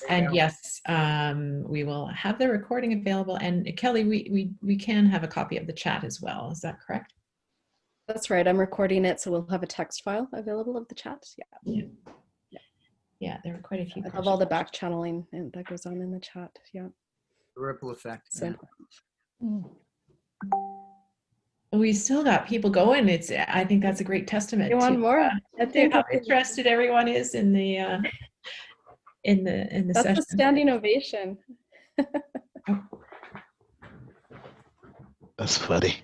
And yes, we will have the recording available. And Kelly, we can have a copy of the chat as well. Is that correct? That's right. I'm recording it, so we'll have a text file available of the chat. Yeah, there are quite a few. I love all the back channeling that goes on in the chat. Yeah. The ripple effect. So We still got people going. I think that's a great testament. You want more? To how interested everyone is in the That's session. a standing ovation. That's funny.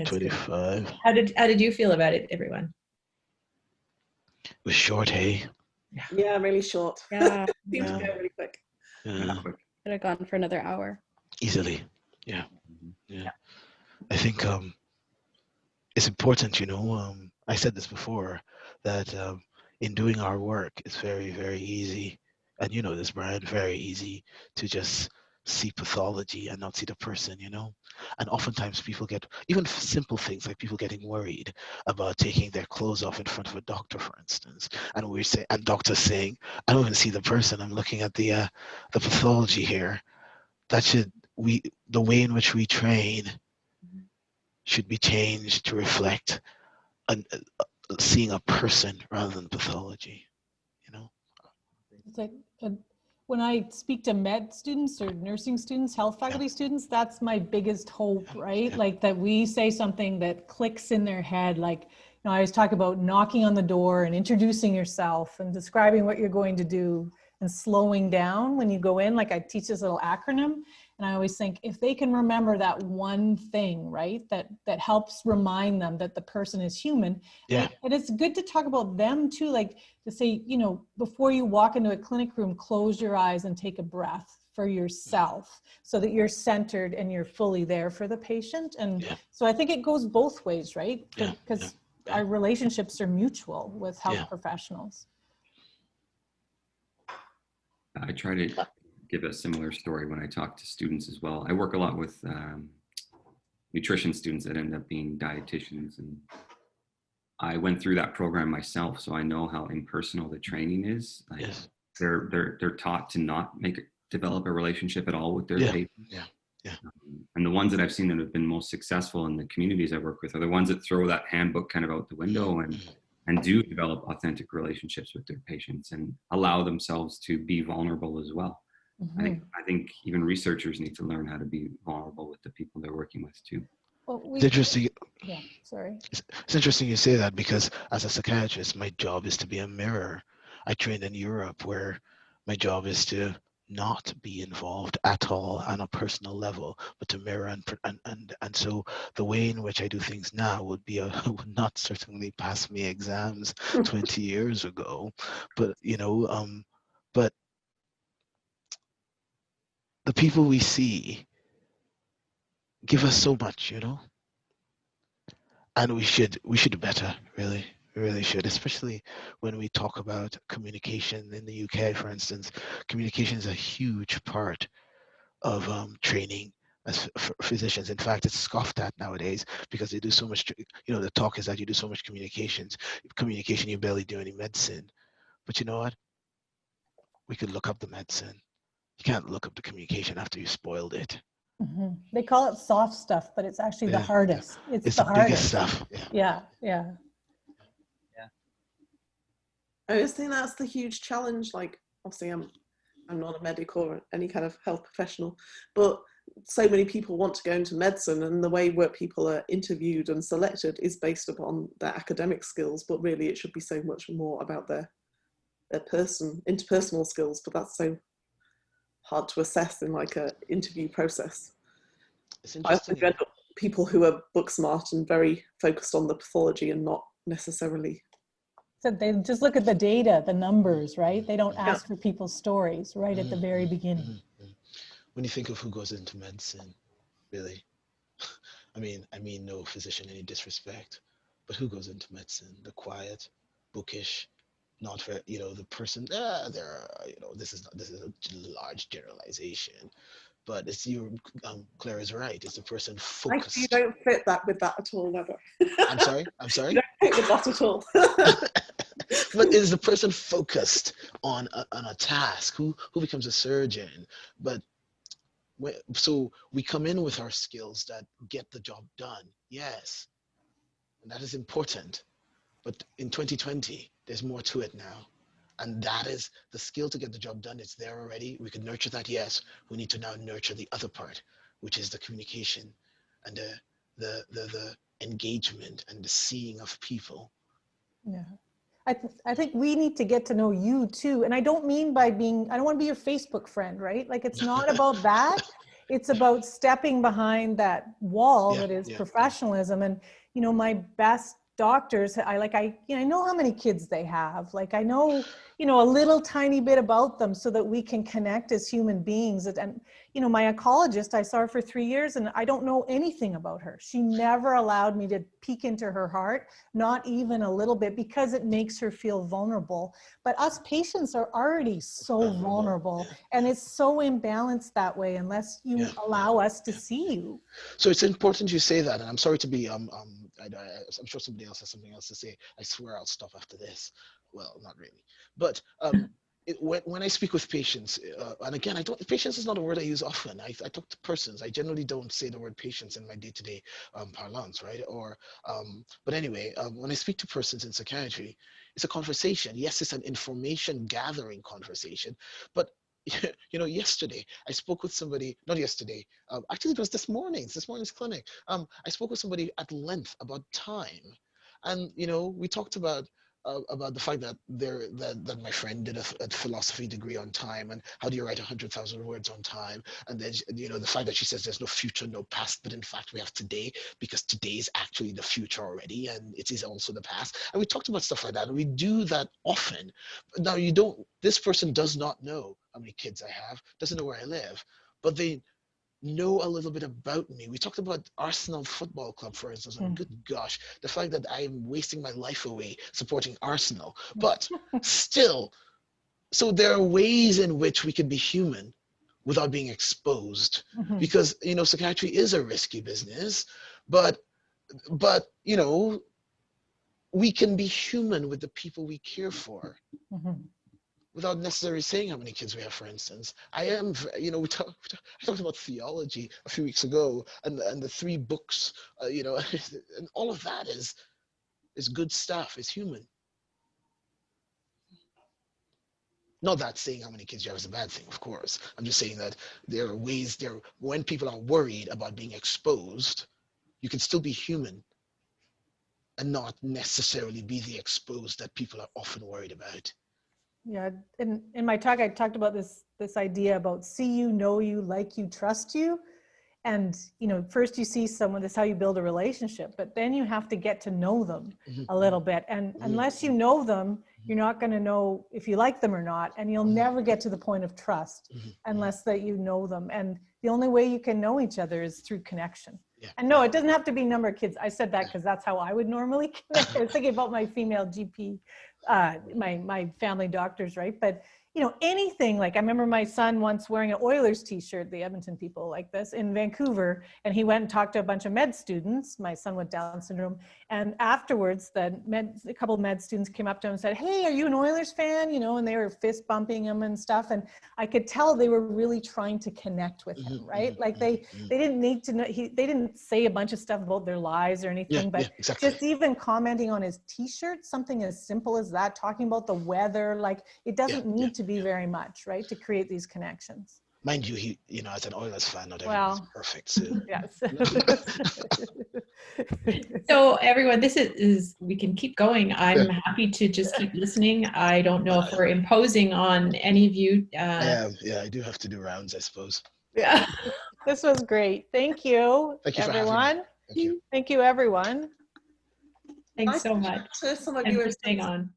25. Good. How did you feel about it, everyone? It was short, hey? Yeah, really short. Yeah. Seemed to go really quick. Yeah. Could have gone for another hour. Easily. Yeah. I think it's important, I said this before, that in doing our work, it's very, very easy, and you know this, Brian, very easy to just see pathology and not see the person, and oftentimes people get, even simple things like people getting worried about taking their clothes off in front of a doctor, for instance, and doctors saying, I don't even see the person, I'm looking at the pathology here. The way in which we train should be changed to reflect seeing a person rather than pathology, It's like when I speak to med students or nursing students, health faculty students, that's my biggest hope, right? Like that we say something that clicks in their head. Like, I always talk about knocking on the door and introducing yourself and describing what you're going to do and slowing down when you go in. Like I teach this little acronym, and I always think if they can remember that one thing, right, that helps remind them that the person is human. Yeah. And it's good to talk about them too, like to say, before you walk into a clinic room, close your eyes and take a breath for yourself so that you're centered and you're fully there for the patient. And so I think it goes both ways, right? Because our relationships are mutual with health professionals. I try to give a similar story when I talk to students as well. I work a lot with nutrition students that end up being dietitians, and I went through that program myself, so I know how impersonal the training is. Like, they're taught to not develop a relationship at all with their patients. And the ones that I've seen that have been most successful in the communities I work with are the ones that throw that handbook kind of out the window and do develop authentic relationships with their patients and allow themselves to be vulnerable as well. I think even researchers need to learn how to be vulnerable with the people they're working with too. Well, It's interesting. Yeah, sorry. It's interesting you say that, because as a psychiatrist, my job is to be a mirror. I trained in Europe where my job is to not be involved at all on a personal level, but to mirror and so the way in which I do things now would be would not certainly pass me exams 20 years ago, but but the people we see give us so much, and we should do better, really. We really should, especially when we talk about communication in the UK, for instance. Communication is a huge part of training as physicians. In fact, it's scoffed at nowadays because they do so much. The talk is that you do so much communication, you barely do any medicine. But you know what? We could look up the medicine. You can't look up the communication after you spoiled it. They call it soft stuff, but it's actually the hardest. It's the biggest hardest stuff. Yeah. I just think that's the huge challenge. Like, obviously, I'm not a medic or any kind of health professional, but so many people want to go into medicine, and the way where people are interviewed and selected is based upon their academic skills, but really it should be so much more about their interpersonal skills, but that's so hard to assess in like a interview process. It's interesting. I think people who are book smart and very focused on the pathology and not necessarily. So they just look at the data, the numbers, right? They don't ask for people's stories right at the very beginning. When you think of who goes into medicine, really, I mean no physician, any disrespect, but who goes into medicine? The quiet, bookish, not very, the person. This is a large generalization, but it's Claire is right. It's the person focused. You don't fit that with that at all, never. I'm sorry. You don't fit with that at all. But is the person focused on a task? Who becomes a surgeon? But so we come in with our skills that get the job done. Yes, and that is important. But in 2020, there's more to it now. And that is the skill to get the job done. It's there already. We can nurture that, yes. We need to now nurture the other part, which is the communication and the engagement and the seeing of people. Yeah. I think we need to get to know you too. And I don't mean by I don't want to be your Facebook friend, right? Like, it's not about that. It's about stepping behind that wall that is professionalism. And, my best doctors, I know how many kids they have. Like, I know, a little tiny bit about them so that we can connect as human beings. And, my oncologist, I saw her for 3 years and I don't know anything about her. She never allowed me to peek into her heart, not even a little bit, because it makes her feel vulnerable. But us patients are already so vulnerable, and it's so imbalanced that way unless you allow us to see you. So it's important you say that, and I'm sorry to be I'm sure somebody else has something else to say. I swear I'll stop after this. Well, not really, but when I speak with patients, and again, patients is not a word I use often. I talk to persons. I generally don't say the word patients in my day-to-day parlance, right? But anyway, when I speak to persons in psychiatry, it's a conversation. Yes, it's an information gathering conversation, but yesterday I spoke with somebody, not yesterday, actually it was this morning's clinic. I spoke with somebody at length about time. And, we talked about the fact that that my friend did a philosophy degree on time, and how do you write 100,000 words on time? And then, the fact that she says there's no future, no past, but in fact we have today, because today is actually the future already, and it is also the past. And we talked about stuff like that, and we do that often. Now, this person does not know how many kids I have, doesn't know where I live, but they know a little bit about me. We talked about Arsenal Football Club, for instance, and good gosh, the fact that I'm wasting my life away supporting Arsenal. But still, so there are ways in which we can be human without being exposed, because, psychiatry is a risky business, but we can be human with the people we care for. Without necessarily saying how many kids we have, for instance. I talked about theology a few weeks ago, and the 3 books, and all of that is good stuff. It's human. Not that saying how many kids you have is a bad thing, of course. I'm just saying that there are ways when people are worried about being exposed, you can still be human and not necessarily be the exposed that people are often worried about. Yeah, in my talk, I talked about this idea about see you, know you, like you, trust you. And, you know, first you see someone, that's how you build a relationship, but then you have to get to know them a little bit. And unless you know them, you're not going to know if you like them or not. And you'll never get to the point of trust unless that you know them. And the only way you can know each other is through connection. Yeah. And no, it doesn't have to be number of kids. I said that because that's how I would normally connect. I was thinking about my female GP, my family doctors, right? But you know, anything, like I remember my son once wearing an Oilers t-shirt, the Edmonton people like this, in Vancouver, and he went and talked to a bunch of med students. My son with Down syndrome. And afterwards, a couple of med students came up to him and said, hey, are you an Oilers fan? You know, and they were fist bumping him and stuff. And I could tell they were really trying to connect with him, right? Like they didn't need to know, they didn't say a bunch of stuff about their lives or anything, but exactly. just even commenting on his t-shirt, something as simple as that, talking about the weather, like it doesn't need to be very much, right, to create these connections. Mind you, he, you know, as an Oilers fan, not Well, everyone's perfect. So. Yes. So everyone, this is we can keep going. I'm happy to just keep listening. I don't know if we're imposing on any of you. Yeah, I do have to do rounds, I suppose. Yeah. This was great. Thank you, Thank you for everyone. having me. Thank you. Thank you, everyone. Thanks so much. To some of And you for in staying on.